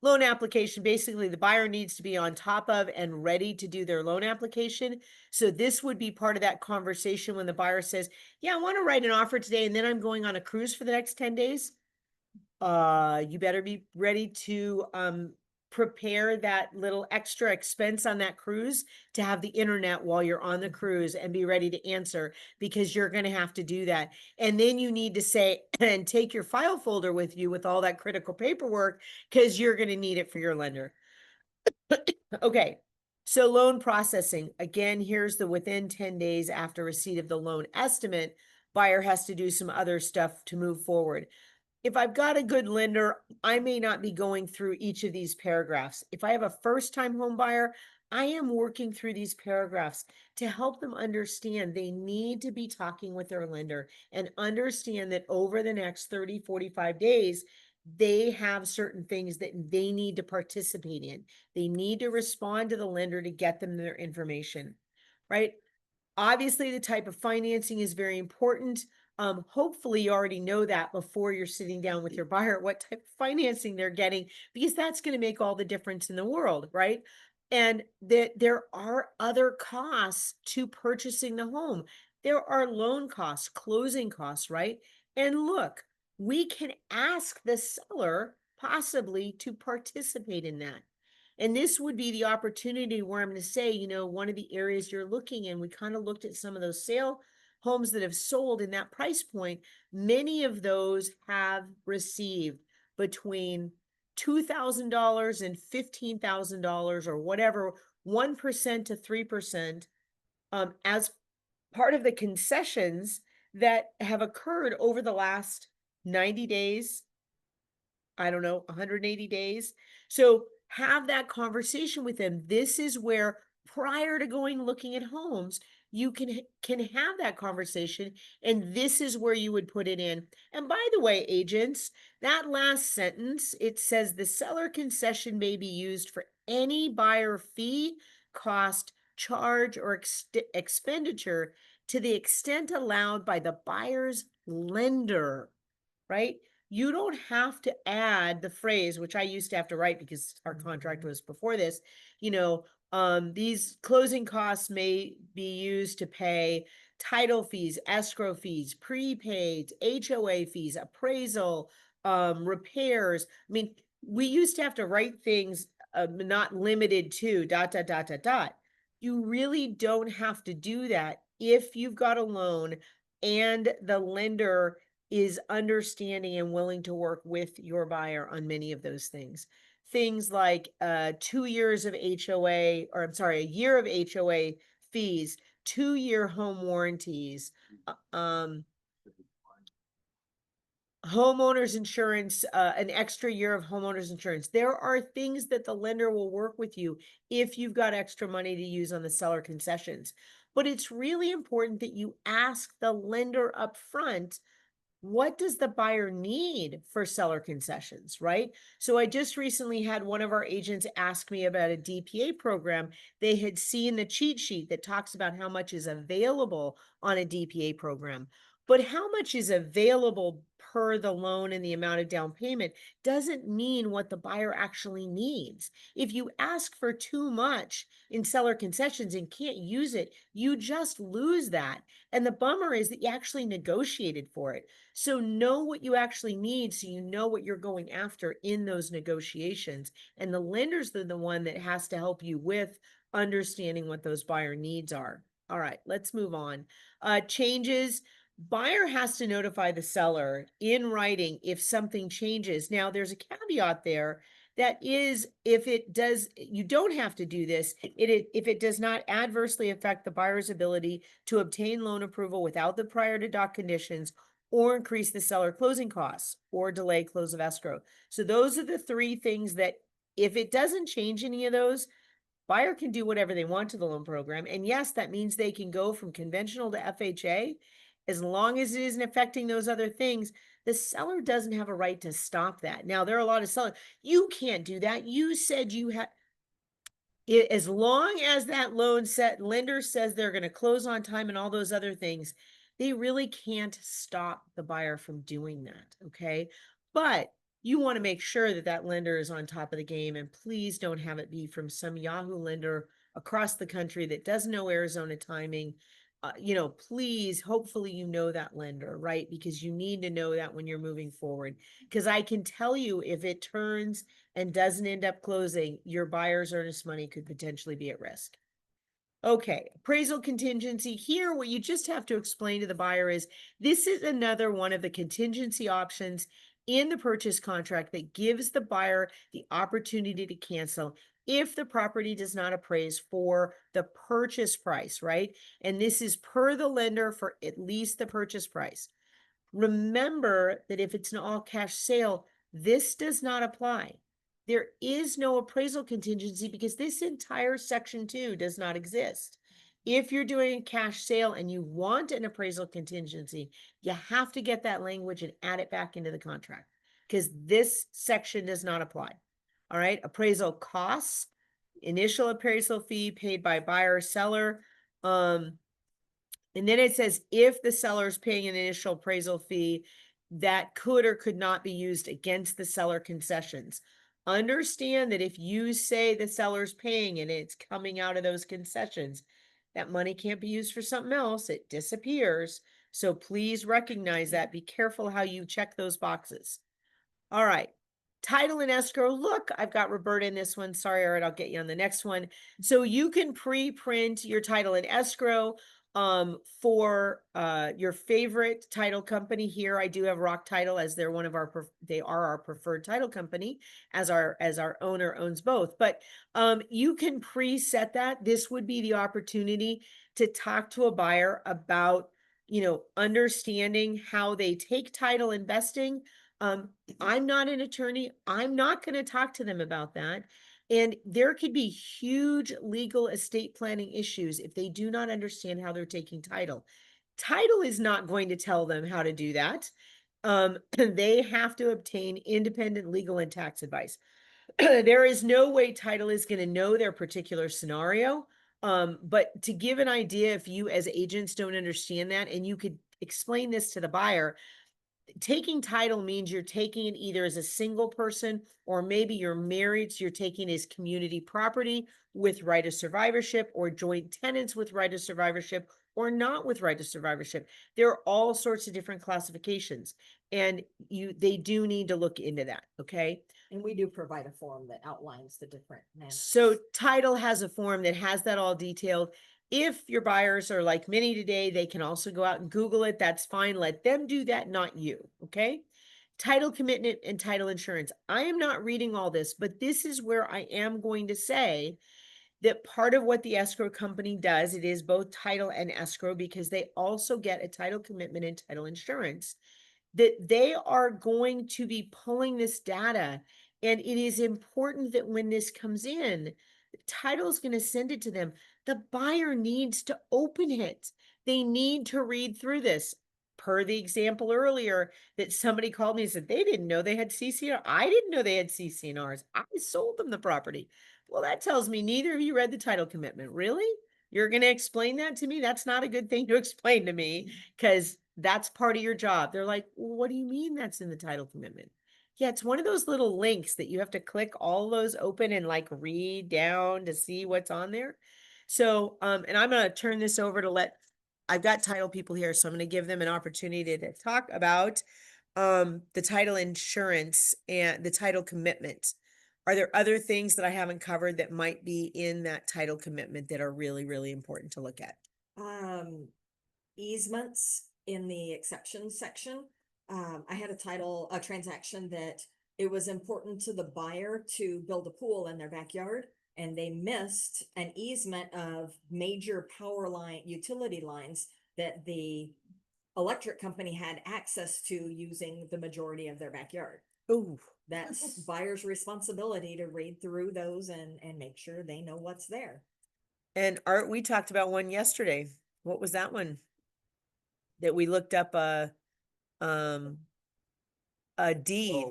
Loan application, basically the buyer needs to be on top of and ready to do their loan application. So this would be part of that conversation when the buyer says, yeah, I want to write an offer today and then I'm going on a cruise for the next 10 days. You better be ready to prepare that little extra expense on that cruise to have the internet while you're on the cruise and be ready to answer, because you're going to have to do that. And then you need to say, and take your file folder with you with all that critical paperwork, because you're going to need it for your lender. Okay. So loan processing, again, here's the within 10 days after receipt of the loan estimate, buyer has to do some other stuff to move forward. If I've got a good lender, I may not be going through each of these paragraphs. If I have a first-time home buyer, I am working through these paragraphs to help them understand they need to be talking with their lender and understand that over the next 30, 45 days, they have certain things that they need to participate in. They need to respond to the lender to get them their information, right? Obviously, the type of financing is very important. Hopefully you already know that before you're sitting down with your buyer, what type of financing they're getting, because that's going to make all the difference in the world, right? And that there are other costs to purchasing the home. There are loan costs, closing costs, right? And look, we can ask the seller possibly to participate in that. And this would be the opportunity where I'm going to say, you know, one of the areas you're looking in, we kind of looked at some of those sale homes that have sold in that price point. Many of those have received between $2,000 and $15,000 or whatever, 1% to 3%, as part of the concessions that have occurred over the last 90 days, I don't know, 180 days. So have that conversation with them. This is where, prior to going looking at homes, you can have that conversation, and this is where you would put it in. And by the way, agents, that last sentence, it says the seller concession may be used for any buyer fee, cost, charge, or expenditure to the extent allowed by the buyer's lender, right? You don't have to add the phrase, which I used to have to write because our contract was before this, you know, these closing costs may be used to pay title fees, escrow fees, prepaid, HOA fees, appraisal, repairs. I mean, we used to have to write things, not limited to ... You really don't have to do that if you've got a loan and the lender is understanding and willing to work with your buyer on many of those things. Things like 2 years of HOA, or I'm sorry, a year of HOA fees, 2-year home warranties, homeowners insurance, an extra year of homeowners insurance. There are things that the lender will work with you if you've got extra money to use on the seller concessions. But it's really important that you ask the lender up front, what does the buyer need for seller concessions, right? So I just recently had one of our agents ask me about a DPA program. They had seen the cheat sheet that talks about how much is available on a DPA program, but how much is available per the loan and the amount of down payment doesn't mean what the buyer actually needs. If you ask for too much in seller concessions and can't use it, you just lose that. And the bummer is that you actually negotiated for it. So know what you actually need, so you know what you're going after in those negotiations. And the lender's the one that has to help you with understanding what those buyer needs are. All right, let's move on. Changes. Buyer has to notify the seller in writing if something changes. Now, there's a caveat there. That is, if it does, you don't have to do this. If it does not adversely affect the buyer's ability to obtain loan approval without the prior to doc conditions, or increase the seller closing costs, or delay close of escrow. So those are the 3 things that, if it doesn't change any of those, buyer can do whatever they want to the loan program. And yes, that means they can go from conventional to FHA. As long as it isn't affecting those other things, the seller doesn't have a right to stop that. Now, there are a lot of sellers, you can't do that. You said you had, as long as that lender says they're going to close on time and all those other things, they really can't stop the buyer from doing that. Okay. But you want to make sure that that lender is on top of the game, and please don't have it be from some Yahoo lender across the country that doesn't know Arizona timing. you know, please, hopefully you know that lender, right? Because you need to know that when you're moving forward. Because I can tell you if it turns and doesn't end up closing, your buyer's earnest money could potentially be at risk. Okay, appraisal contingency. Here, what you just have to explain to the buyer is this is another one of the contingency options in the purchase contract that gives the buyer the opportunity to cancel if the property does not appraise for the purchase price, right? And this is per the lender for at least the purchase price. Remember that if it's an all cash sale, this does not apply. There is no appraisal contingency because this entire section 2 does not exist. If you're doing a cash sale and you want an appraisal contingency, you have to get that language and add it back into the contract because this section does not apply. All right, appraisal costs, initial appraisal fee paid by buyer or seller. And then it says if the seller is paying an initial appraisal fee, that could or could not be used against the seller concessions. Understand that if you say the seller's paying and it's coming out of those concessions, that money can't be used for something else. It disappears. So please recognize that. Be careful how you check those boxes. All right. Title and escrow. Look, I've got Roberta in this one. Sorry, all right, I'll get you on the next one. So you can pre-print your title and escrow for your favorite title company. Here I do have Rock Title as they're one of our they are our preferred title company as our owner owns both. But you can preset that. This would be the opportunity to talk to a buyer about, you know, understanding how they take title investing. I'm not an attorney. I'm not going to talk to them about that. And there could be huge legal estate planning issues if they do not understand how they're taking title. Title is not going to tell them how to do that. They have to obtain independent legal and tax advice. There is no way title is going to know their particular scenario. But to give an idea, if you as agents don't understand that, and you could explain this to the buyer, taking title means you're taking it either as a single person or maybe you're married, so you're taking it as community property with right of survivorship or joint tenants with right of survivorship or not with right of survivorship. There are all sorts of different classifications and they do need to look into that, okay? And we do provide a form that outlines the different manners. So title has a form that has that all detailed. If your buyers are like many today, they can also go out and Google it. That's fine. Let them do that, not you. Okay. Title commitment and title insurance. I am not reading all this, but this is where I am going to say that part of what the escrow company does, it is both title and escrow because they also get a title commitment and title insurance, that they are going to be pulling this data. And it is important that when this comes in, title is going to send it to them. The buyer needs to open it. They need to read through this. Per the example earlier that somebody called me and said they didn't know they had CC&R. I didn't know they had CC&Rs. I sold them the property. Well, that tells me neither of you read the title commitment. Really? You're going to explain that to me? That's not a good thing to explain to me because that's part of your job. They're like, well, what do you mean that's in the title commitment? Yeah, it's one of those little links that you have to click all those open and like read down to see what's on there. So, and I'm going to turn this over to I've got title people here, so I'm going to give them an opportunity to talk about the title insurance and the title commitment. Are there other things that I haven't covered that might be in that title commitment that are really, really important to look at? Easements in the exceptions section. I had a transaction that it was important to the buyer to build a pool in their backyard, and they missed an easement of major power line, utility lines that the electric company had access to using the majority of their backyard. Oh, That's buyer's responsibility to read through those and make sure they know what's there. and Art, we talked about one yesterday. What was that one? That we looked up a deed.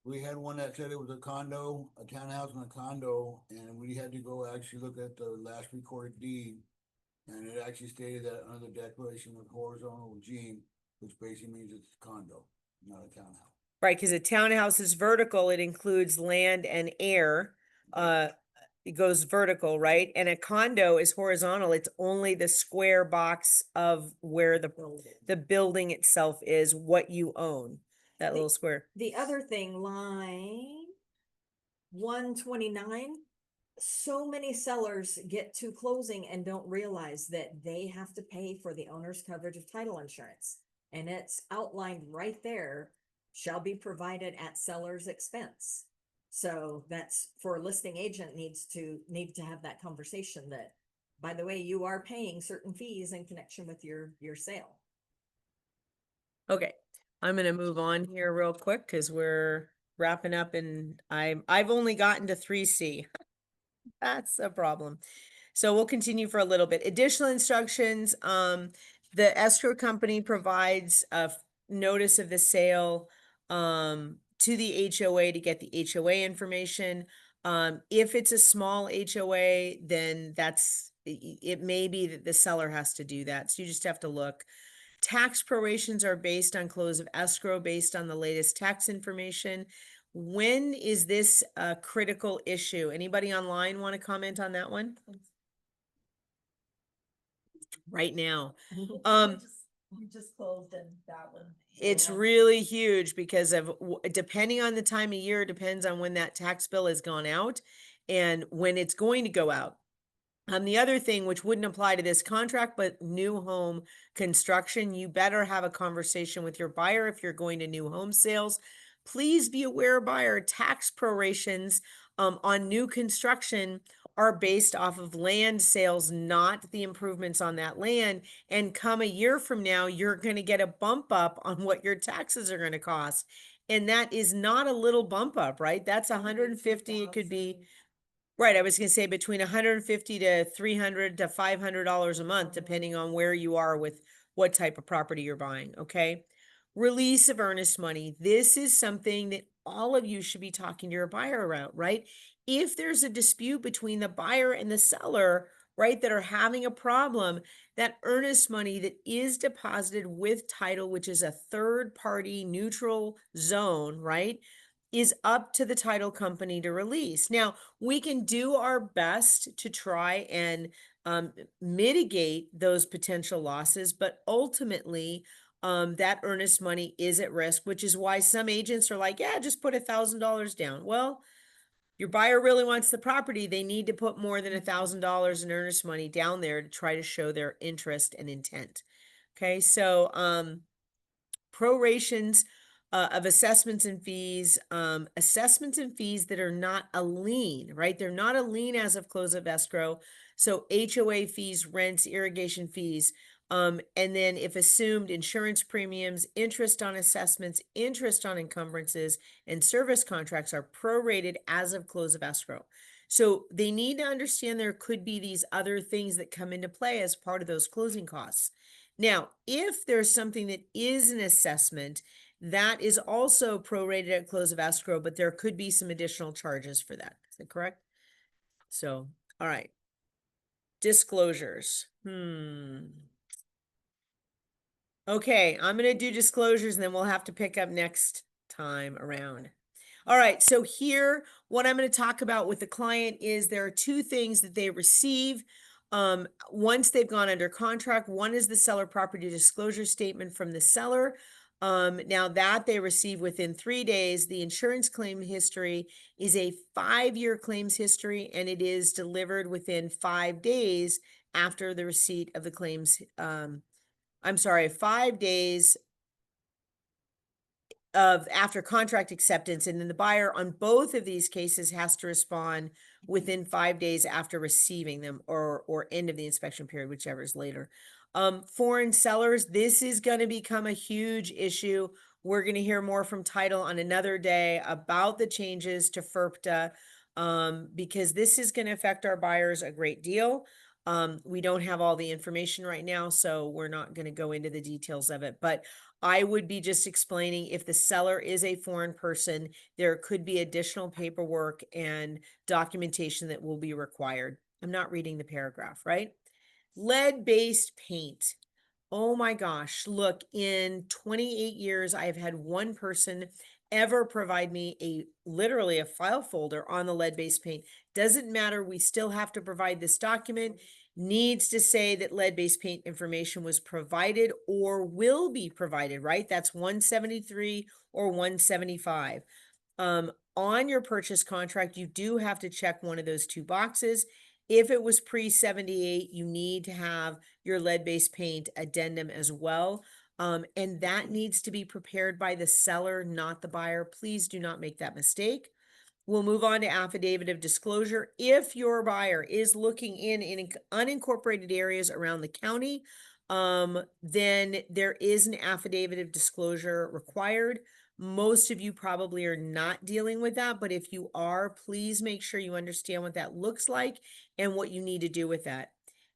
We had one that said it was a condo, a townhouse and a condo, and we had to go actually look at the last recorded deed. And it actually stated that under the declaration of horizontal regime, which basically means it's a condo, not a townhouse. Right, because a townhouse is vertical, it includes land and air. it goes vertical, right? And a condo is horizontal. It's only the square box of where the building itself is, what you own, that The- little square. The other thing, line 129, so many sellers get to closing and don't realize that they have to pay for the owner's coverage of title insurance. And it's outlined right there, shall be provided at seller's expense. So that's for a listing agent need to have that conversation that, by the way, you are paying certain fees in connection with your sale. Okay, I'm gonna move on here real quick because we're wrapping up and I've only gotten to 3C. That's a problem. So we'll continue for a little bit. Additional instructions, the escrow company provides a notice of the sale to the HOA to get the HOA information. If it's a small HOA, then it may be that the seller has to do that. So you just have to look. Tax prorations are based on close of escrow based on the latest tax information. When is this a critical issue? Anybody online want to comment on that one? Right now. We just closed in that one. It's So, really huge because of, depending on the time of year, depends on when that tax bill has gone out and when it's going to go out. The other thing, which wouldn't apply to this contract, but new home construction, you better have a conversation with your buyer if you're going to new home sales. Please be aware, buyer, tax prorations on new construction are based off of land sales, not the improvements on that land. And come a year from now, you're going to get a bump up on what your taxes are going to cost. And that is not a little bump up, right? That's 150, it could be. Right, I was gonna say between 150 to 300 to $500 a month, depending on where you are with what type of property you're buying, okay? Release of earnest money. This is something that all of you should be talking to your buyer about, right? If there's a dispute between the buyer and the seller, right, that are having a problem, that earnest money that is deposited with title, which is a third party neutral zone, right, is up to the title company to release. Now, we can do our best to try and mitigate those potential losses, but ultimately, that earnest money is at risk, which is why some agents are like, yeah, just put $1,000 down. Well, your buyer really wants the property. They need to put more than $1,000 in earnest money down there to try to show their interest and intent. Okay, so prorations of assessments and fees that are not a lien, right? They're not a lien as of close of escrow. So HOA fees, rents, irrigation fees, and then if assumed, insurance premiums, interest on assessments, interest on encumbrances, and service contracts are prorated as of close of escrow. So they need to understand there could be these other things that come into play as part of those closing costs. Now, if there's something that is an assessment, that is also prorated at close of escrow, but there could be some additional charges for that. Is that correct? So, all right. Disclosures. Okay, I'm going to do disclosures and then we'll have to pick up next time around. All right, so here, what I'm going to talk about with the client is there are two things that they receive once they've gone under contract. One is the seller property disclosure statement from the seller. Now that they receive within 3 days. The insurance claim history is a 5-year claims history, and it is delivered within 5 days after the receipt of the claims. 5 days of after contract acceptance, and then the buyer on both of these cases has to respond within 5 days after receiving them, or end of the inspection period, whichever is later. Foreign sellers, this is going to become a huge issue. We're going to hear more from title on another day about the changes to FERPTA, because this is going to affect our buyers a great deal. We don't have all the information right now, so we're not going to go into the details of it, but I would be just explaining if the seller is a foreign person, there could be additional paperwork and documentation that will be required. I'm not reading the paragraph, right? Lead-based paint. Oh my gosh, look, in 28 years, I have had one person ever provide me literally a file folder on the lead-based paint. Doesn't matter, we still have to provide this document. Needs to say that lead-based paint information was provided or will be provided, right? That's 173 or 175. On your purchase contract, you do have to check one of those two boxes. If it was pre-78, you need to have your lead-based paint addendum as well. And that needs to be prepared by the seller, not the buyer. Please do not make that mistake. We'll move on to affidavit of disclosure. If your buyer is looking in unincorporated areas around the county, then there is an affidavit of disclosure required. Most of you probably are not dealing with that, but if you are, please make sure you understand what that looks like and what you need to do with that.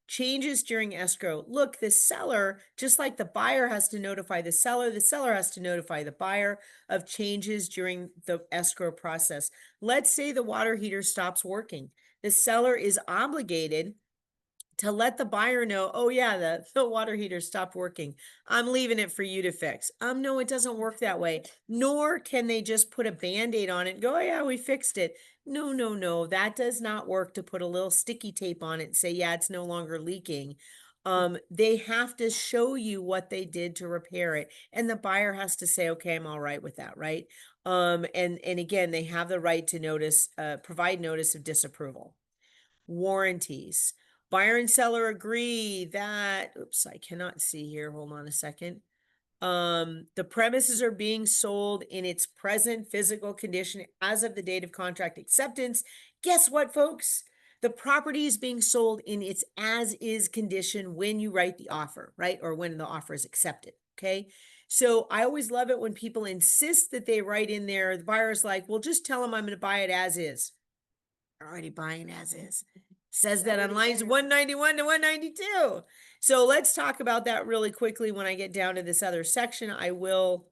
Changes during escrow. Look, the seller, just like the buyer has to notify the seller has to notify the buyer of changes during the escrow process. Let's say the water heater stops working. The seller is obligated to let the buyer know, oh yeah, the water heater stopped working. I'm leaving it for you to fix. No, it doesn't work that way. Nor can they just put a Band-Aid on it and go, oh yeah, we fixed it. No, no, no, that does not work to put a little sticky tape on it and say, yeah, it's no longer leaking. They have to show you what they did to repair it. And the buyer has to say, okay, I'm all right with that, right? And again, they have the right to provide notice of disapproval. Warranties. Buyer and seller agree that, oops, I cannot see here. Hold on a second. The premises are being sold in its present physical condition as of the date of contract acceptance. Guess what, folks? The property is being sold in its as-is condition when you write the offer, right? Or when the offer is accepted, okay? So I always love it when people insist that they write in there, the buyer's like, well, just tell them I'm going to buy it as is. They're already buying as is. Says that on lines 191 to 192. So let's talk about that really quickly. When I get down to this other section, I will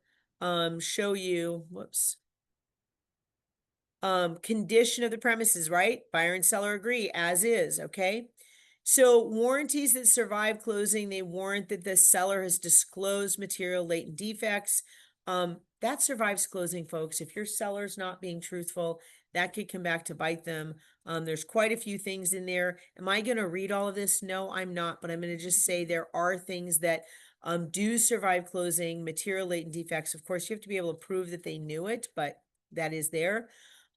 show you, whoops. Condition of the premises, right? Buyer and seller agree as is, okay? So warranties that survive closing, they warrant that the seller has disclosed material latent defects. That survives closing, folks. If your seller's not being truthful, that could come back to bite them. There's quite a few things in there. Am I going to read all of this? No, I'm not, but I'm going to just say there are things that do survive closing, material latent defects. Of course, you have to be able to prove that they knew it, but that is there.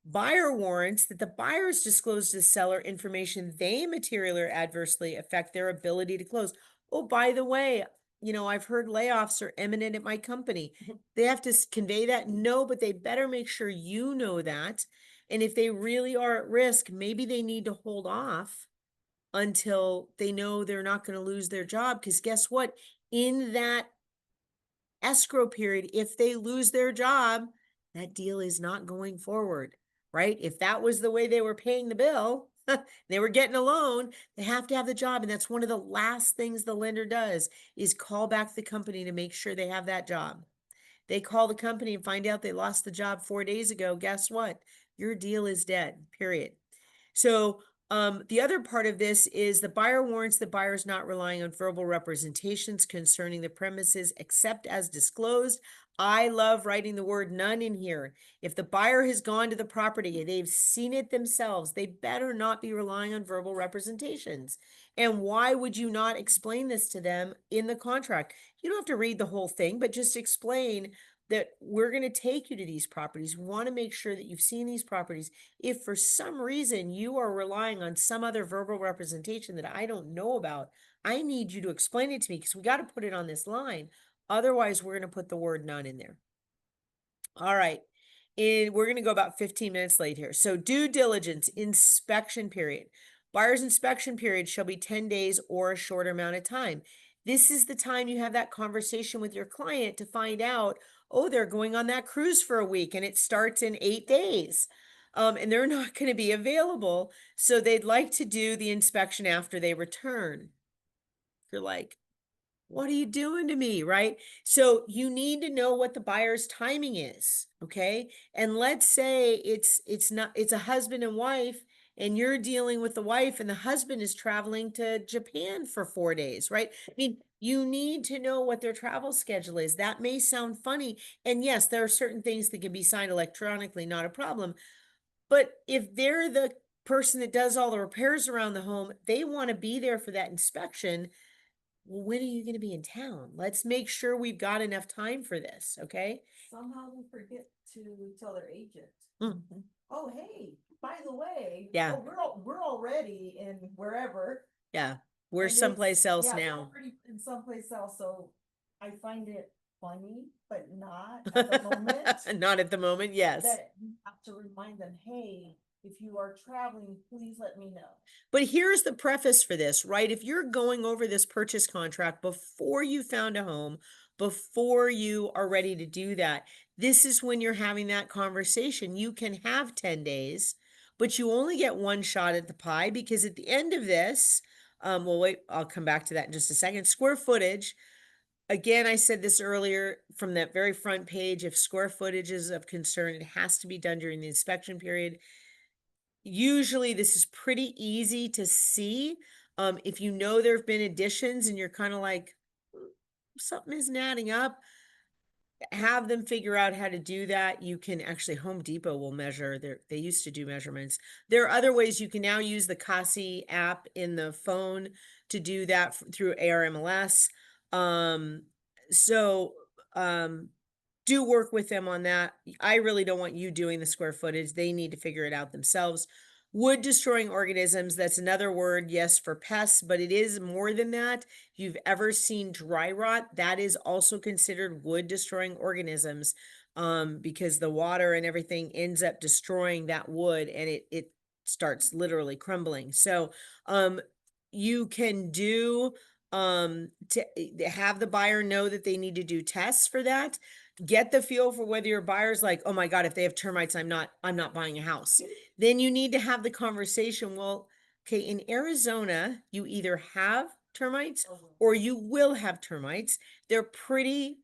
Buyer warrants that the buyers disclosed to the seller information they materially or adversely affect their ability to close. Oh, by the way, you know, I've heard layoffs are imminent at my company. They have to convey that? No, but they better make sure you know that. And if they really are at risk, maybe they need to hold off until they know they're not going to lose their job. Because guess what? In that escrow period, if they lose their job, that deal is not going forward, right? If that was the way they were paying the bill, they were getting a loan, they have to have the job. And that's one of the last things the lender does is call back the company to make sure they have that job. They call the company and find out they lost the job 4 days ago. Guess what? Your deal is dead, period. So the other part of this is the buyer warrants the buyer is not relying on verbal representations concerning the premises except as disclosed. I love writing the word none in here. If the buyer has gone to the property, they've seen it themselves, they better not be relying on verbal representations. And why would you not explain this to them in the contract? You don't have to read the whole thing, but just explain that we're going to take you to these properties. We want to make sure that you've seen these properties. If for some reason you are relying on some other verbal representation that I don't know about, I need you to explain it to me because we got to put it on this line. Otherwise, we're going to put the word none in there. All right. And we're going to go about 15 minutes late here. So due diligence, inspection period. Buyer's inspection period shall be 10 days or a shorter amount of time. This is the time you have that conversation with your client to find out, oh, they're going on that cruise for a week and it starts in 8 days. And they're not going to be available. So they'd like to do the inspection after they return. You're like, what are you doing to me, right? So you need to know what the buyer's timing is, okay? And let's say it's a husband and wife, and you're dealing with the wife and the husband is traveling to Japan for 4 days, right? I mean, you need to know what their travel schedule is. That may sound funny. And yes, there are certain things that can be signed electronically, not a problem. But if they're the person that does all the repairs around the home, they want to be there for that inspection. Well, when are you going to be in town? Let's make sure we've got enough time for this, okay? Somehow we forget to tell their agent, Mm. oh, hey, by the way. Yeah. oh, we're already in wherever. Yeah, we're and it's- someplace else yeah, we're now. already in someplace else, so I find it funny, but not at the moment. Not at the moment, yes. That you have to remind them, hey, if you are traveling, please let me know. But here's the preface for this, right? If you're going over this purchase contract before you found a home, before you are ready to do that, this is when you're having that conversation. You can have 10 days, but you only get one shot at the pie, because at the end of this, well, wait, I'll come back to that in just a second. Square footage. Again, I said this earlier from that very front page, if square footage is of concern, it has to be done during the inspection period. Usually this is pretty easy to see. If you know there have been additions and you're kind of like, something isn't adding up, have them figure out how to do that. You can actually, Home Depot will measure. They used to do measurements. There are other ways. You can now use the Kasi app in the phone to do that through ARMLS. So do work with them on that. I really don't want you doing the square footage. They need to figure it out themselves. Wood destroying organisms, that's another word, yes, for pests, but it is more than that. If you've ever seen dry rot, that is also considered wood destroying organisms, because the water and everything ends up destroying that wood, and it starts literally crumbling. So you can do to have the buyer know that they need to do tests for that. Get the feel for whether your buyer's like, oh my God, if they have termites, I'm not buying a house. Then you need to have the conversation. Well, okay, in Arizona, you either have termites or you will have termites. They're pretty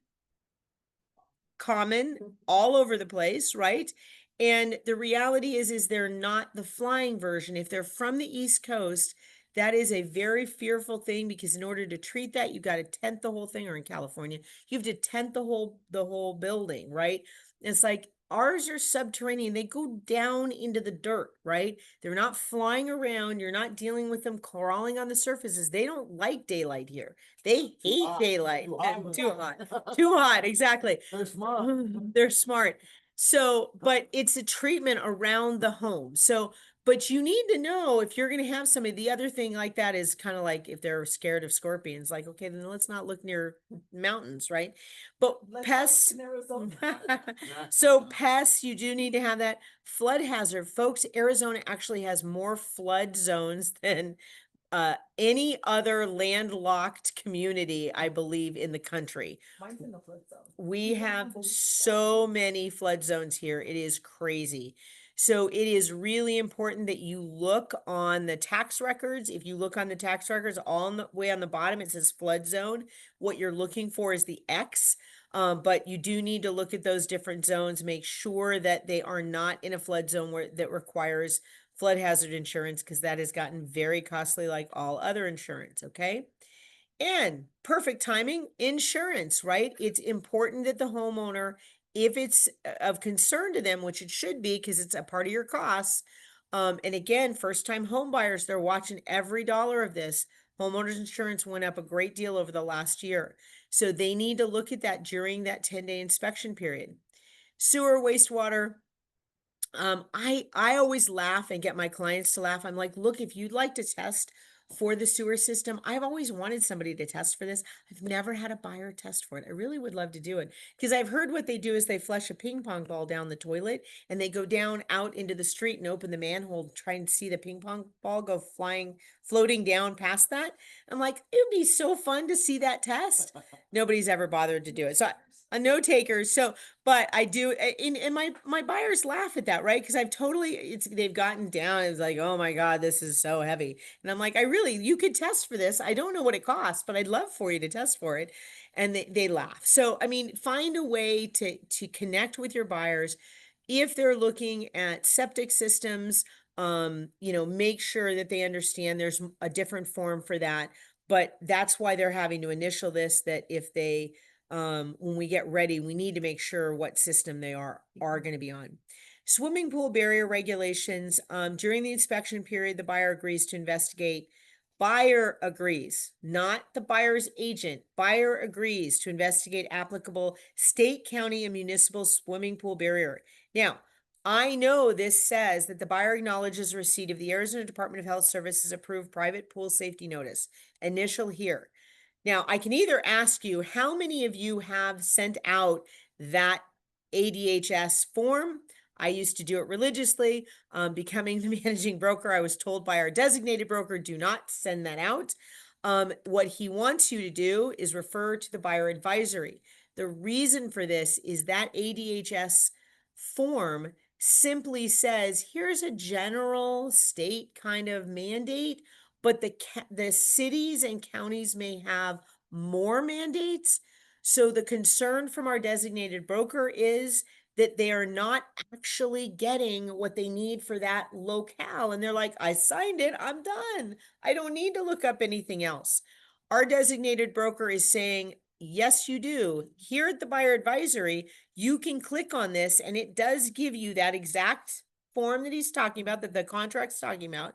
common all over the place, right? And the reality is they're not the flying version. If they're from the East Coast, that is a very fearful thing, because in order to treat that, you got to tent the whole thing, or in California, you have to tent the whole building, right? It's like ours are subterranean. They go down into the dirt, right? They're not flying around. You're not dealing with them crawling on the surfaces. They don't like daylight here. They hate hot, daylight. too hot. Too hot. Too hot, exactly. They're smart. They're smart. So, but it's a treatment around the home. So, but you need to know if you're going to have somebody. The other thing like that is kind of like if they're scared of scorpions, like, okay, then let's not look near mountains, right? But Let's pests. look in Arizona. So pests, you do need to have that. Flood hazard. Folks, Arizona actually has more flood zones than any other landlocked community, I believe, in the country. Mine's in the flood zone. We Yeah, have unbelievable. so many flood zones here. It is crazy. So it is really important that you look on the tax records. If you look on the tax records, all on the way on the bottom, it says flood zone. What you're looking for is the X. But you do need to look at those different zones, make sure that they are not in a flood zone that requires flood hazard insurance, because that has gotten very costly, like all other insurance. Okay. And perfect timing, insurance, right? It's important that the homeowner, if it's of concern to them, which it should be because it's a part of your costs. And again, first time home buyers, they're watching every dollar of this. Homeowners insurance went up a great deal over the last year. So they need to look at that during that 10-day inspection period. Sewer, wastewater. I always laugh and get my clients to laugh. I'm like, look, if you'd like to test for the sewer system, I've always wanted somebody to test for this. I've never had a buyer test for it. I really would love to do it, because I've heard what they do is they flush a ping pong ball down the toilet and they go down out into the street and open the manhole, try and see the ping pong ball go floating down past that. I'm like, it would be so fun to see that test. Nobody's ever bothered to do it. So a no taker. So, but I do, and my buyers laugh at that, right? Because they've gotten down. It's like, oh my God, this is so heavy. And I'm like, you could test for this. I don't know what it costs, but I'd love for you to test for it. And they laugh. So, I mean, find a way to connect with your buyers. If they're looking at septic systems, make sure that they understand there's a different form for that. But that's why they're having to initial this, that if they, when we get ready, we need to make sure what system they are going to be on. Swimming pool barrier regulations, during the inspection period, the buyer agrees to investigate. Buyer agrees, not the buyer's agent. Buyer agrees to investigate applicable state, county, and municipal swimming pool barrier. Now, I know this says that the buyer acknowledges receipt of the Arizona Department of Health Services approved private pool safety notice. Initial here. Now, I can either ask you, how many of you have sent out that ADHS form? I used to do it religiously. Becoming the managing broker, I was told by our designated broker, do not send that out. What he wants you to do is refer to the buyer advisory. The reason for this is that ADHS form simply says, here's a general state kind of mandate, but the cities and counties may have more mandates. So the concern from our designated broker is that they are not actually getting what they need for that locale. And they're like, I signed it, I'm done. I don't need to look up anything else. Our designated broker is saying, yes, you do. Here at the buyer advisory, you can click on this and it does give you that exact form that he's talking about, that the contract's talking about.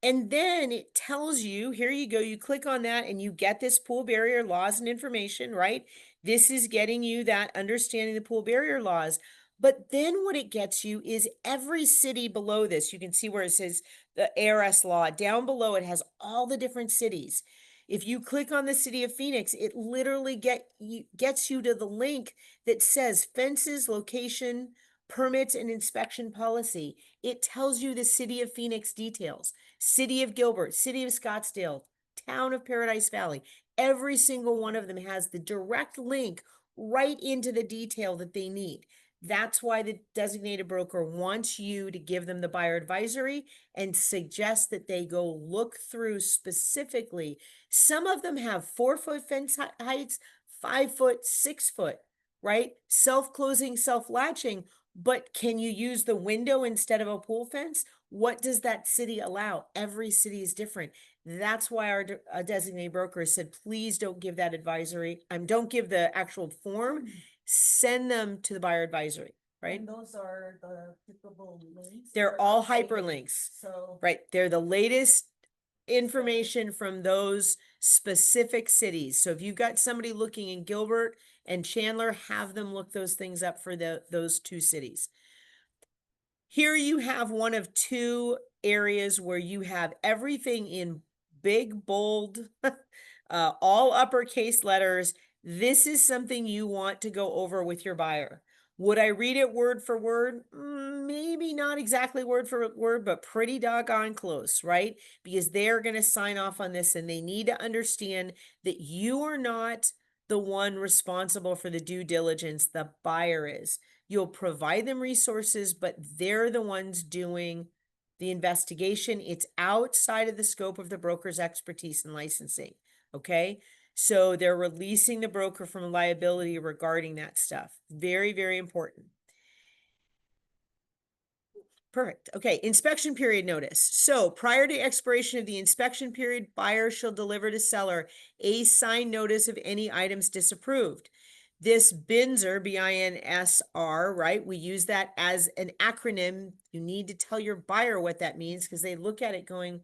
And then it tells you, here you go, you click on that and you get this pool barrier laws and information, right? This is getting you that understanding the pool barrier laws. But then what it gets you is every city below this. You can see where it says the ARS law. Down below it has all the different cities. If you click on the city of Phoenix, it literally gets you to the link that says fences, location, permits, and inspection policy. It tells you the city of Phoenix details. City of Gilbert, City of Scottsdale, Town of Paradise Valley. Every single one of them has the direct link right into the detail that they need. That's why the designated broker wants you to give them the buyer advisory and suggest that they go look through specifically. Some of them have 4-foot fence heights, 5-foot, 6-foot, right? Self-closing, self-latching. But can you use the window instead of a pool fence? What does that city allow? Every city is different. That's why our designated broker said, please don't give that advisory. Don't give the actual form. Send them to the buyer advisory, right? And those are the clickable links. They're or all updated. hyperlinks, So. right? They're the latest information from those specific cities. So if you've got somebody looking in Gilbert and Chandler, have them look those things up for those two cities. Here you have one of two areas where you have everything in big, bold, all uppercase letters. This is something you want to go over with your buyer. Would I read it word for word? Maybe not exactly word for word, but pretty doggone close, right? Because they're going to sign off on this and they need to understand that you are not the one responsible for the due diligence, the buyer is. You'll provide them resources, but they're the ones doing the investigation. It's outside of the scope of the broker's expertise and licensing, okay? So they're releasing the broker from liability regarding that stuff. Very, very important. Perfect. Okay, inspection period notice. So prior to expiration of the inspection period, buyer shall deliver to seller a signed notice of any items disapproved. This BINSR, B-I-N-S-R, right? We use that as an acronym. You need to tell your buyer what that means because they look at it going,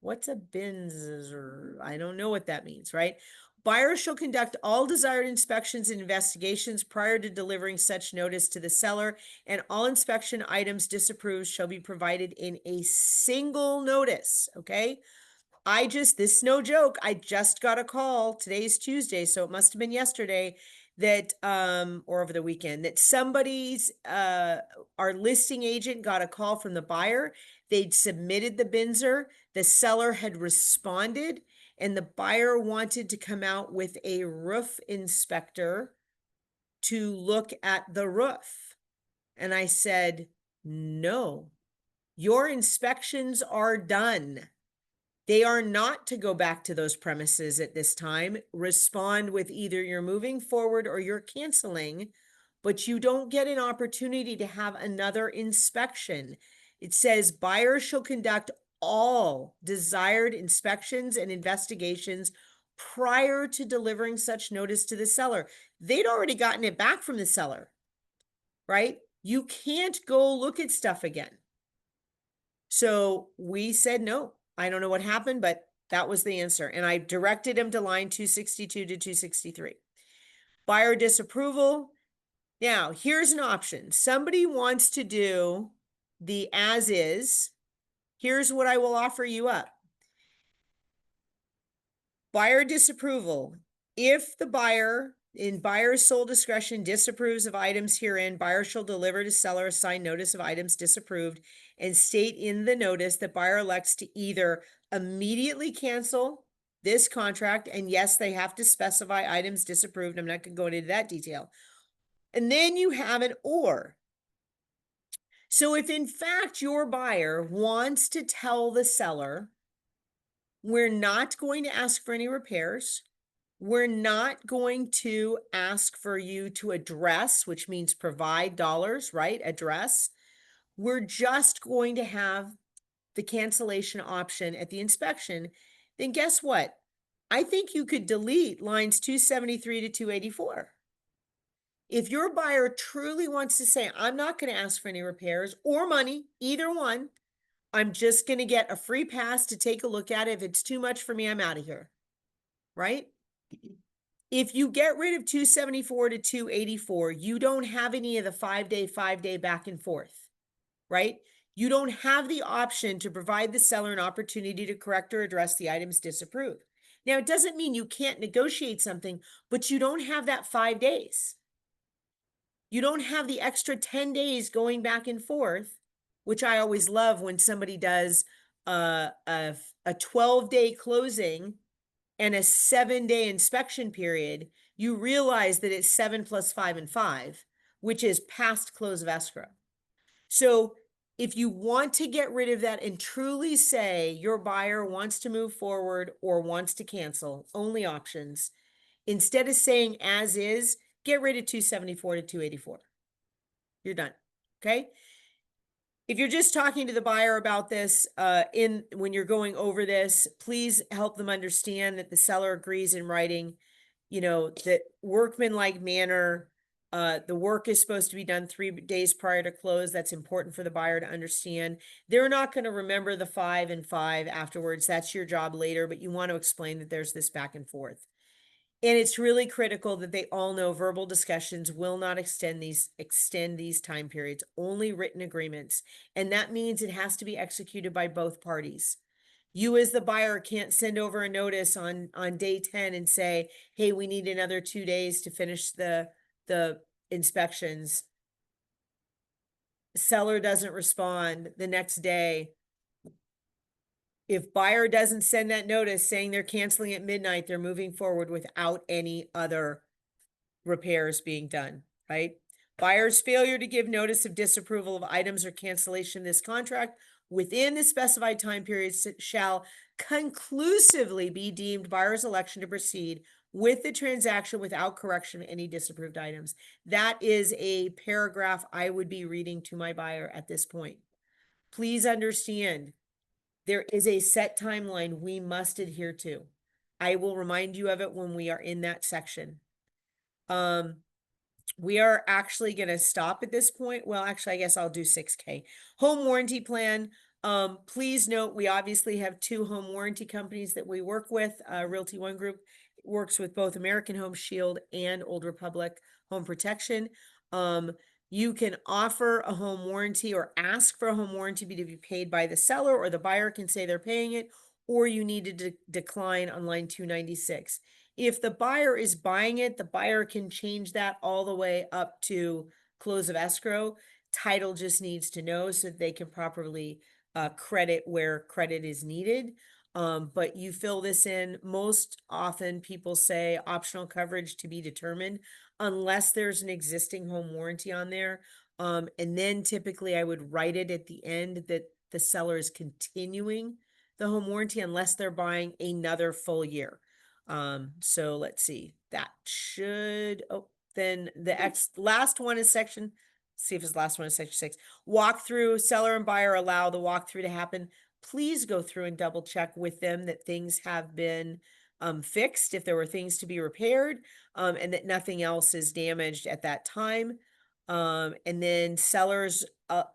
what's a BINSR? I don't know what that means, right? Buyer shall conduct all desired inspections and investigations prior to delivering such notice to the seller, and all inspection items disapproved shall be provided in a single notice, okay? This is no joke. I just got a call. Today's Tuesday, so it must have been yesterday that, or over the weekend, that somebody's, our listing agent got a call from the buyer. They'd submitted the BINSR. The seller had responded and the buyer wanted to come out with a roof inspector to look at the roof. And I said, no, your inspections are done. They are not to go back to those premises at this time. Respond with either you're moving forward or you're canceling, but you don't get an opportunity to have another inspection. It says buyer shall conduct all desired inspections and investigations prior to delivering such notice to the seller. They'd already gotten it back from the seller, right? You can't go look at stuff again. So we said, no, I don't know what happened, but that was the answer. And I directed him to line 262 to 263. Buyer disapproval. Now, here's an option. Somebody wants to do the as is. Here's what I will offer you up. Buyer disapproval. If the buyer, in buyer's sole discretion, disapproves of items herein, buyer shall deliver to seller a signed notice of items disapproved and state in the notice that buyer elects to either immediately cancel this contract, and yes, they have to specify items disapproved. I'm not going to go into that detail. And then you have an or. So if in fact your buyer wants to tell the seller, we're not going to ask for any repairs, we're not going to ask for you to address, which means provide dollars, right? Address. We're just going to have the cancellation option at the inspection. Then guess what? I think you could delete lines 273 to 284. If your buyer truly wants to say, I'm not going to ask for any repairs or money, either one, I'm just going to get a free pass to take a look at it. If it's too much for me, I'm out of here. Right? If you get rid of 274 to 284, you don't have any of the 5-day back and forth, right? You don't have the option to provide the seller an opportunity to correct or address the items disapproved. Now, it doesn't mean you can't negotiate something, but you don't have that 5 days. You don't have the extra 10 days going back and forth, which I always love when somebody does a 12-day closing and a 7-day inspection period. You realize that it's 7 plus 5 and 5, which is past close of escrow. So if you want to get rid of that and truly say your buyer wants to move forward or wants to cancel, only options, instead of saying as is, get rid of 274 to 284. You're done. Okay. If you're just talking to the buyer about this, when you're going over this, please help them understand that the seller agrees in writing, that workmanlike manner, the work is supposed to be done 3 days prior to close. That's important for the buyer to understand. They're not going to remember the 5 and 5 afterwards. That's your job later, but you want to explain that there's this back and forth. And it's really critical that they all know verbal discussions will not extend these time periods, only written agreements. And that means it has to be executed by both parties. You as the buyer can't send over a notice on day 10 and say, hey, we need another 2 days to finish the inspections. Seller doesn't respond the next day. If buyer doesn't send that notice saying they're canceling at midnight, they're moving forward without any other repairs being done, right? Buyer's failure to give notice of disapproval of items or cancellation of this contract within the specified time period shall conclusively be deemed buyer's election to proceed with the transaction without correction of any disapproved items. That is a paragraph I would be reading to my buyer at this point. Please understand, there is a set timeline we must adhere to. I will remind you of it when we are in that section. We are actually going to stop at this point. Well, actually, I guess I'll do 6K. Home warranty plan. Please note, we obviously have 2 home warranty companies that we work with. Realty One Group works with both American Home Shield and Old Republic Home Protection. You can offer a home warranty or ask for a home warranty to be paid by the seller, or the buyer can say they're paying it, or you need to decline on line 296. If the buyer is buying it, the buyer can change that all the way up to close of escrow. Title just needs to know so that they can properly credit where credit is needed. But you fill this in. Most often people say optional coverage to be determined unless there's an existing home warranty on there. And then typically I would write it at the end that the seller is continuing the home warranty unless they're buying another full year. So let's see, that should, then the last one is section, see if his last one is section 6. Walkthrough, seller and buyer allow the walkthrough to happen. Please go through and double check with them that things have been fixed, if there were things to be repaired, and that nothing else is damaged at that time. And then sellers,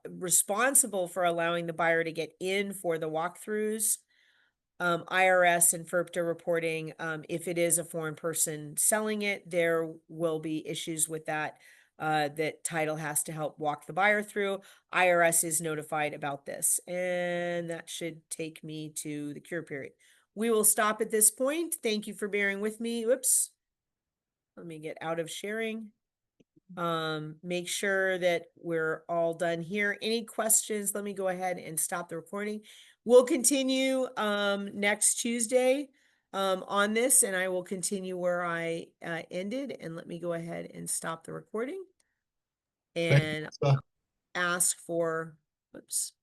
responsible for allowing the buyer to get in for the walkthroughs. IRS and FERPTA reporting, if it is a foreign person selling it, there will be issues with that. That title has to help walk the buyer through. IRS is notified about this, and that should take me to the cure period. We will stop at this point. Thank you for bearing with me. Whoops. Let me get out of sharing. Make sure that we're all done here. Any questions? Let me go ahead and stop the recording. We'll continue next Tuesday on this, and I will continue where I ended. And let me go ahead and stop the recording Thank you, and Lisa. ask for, oops.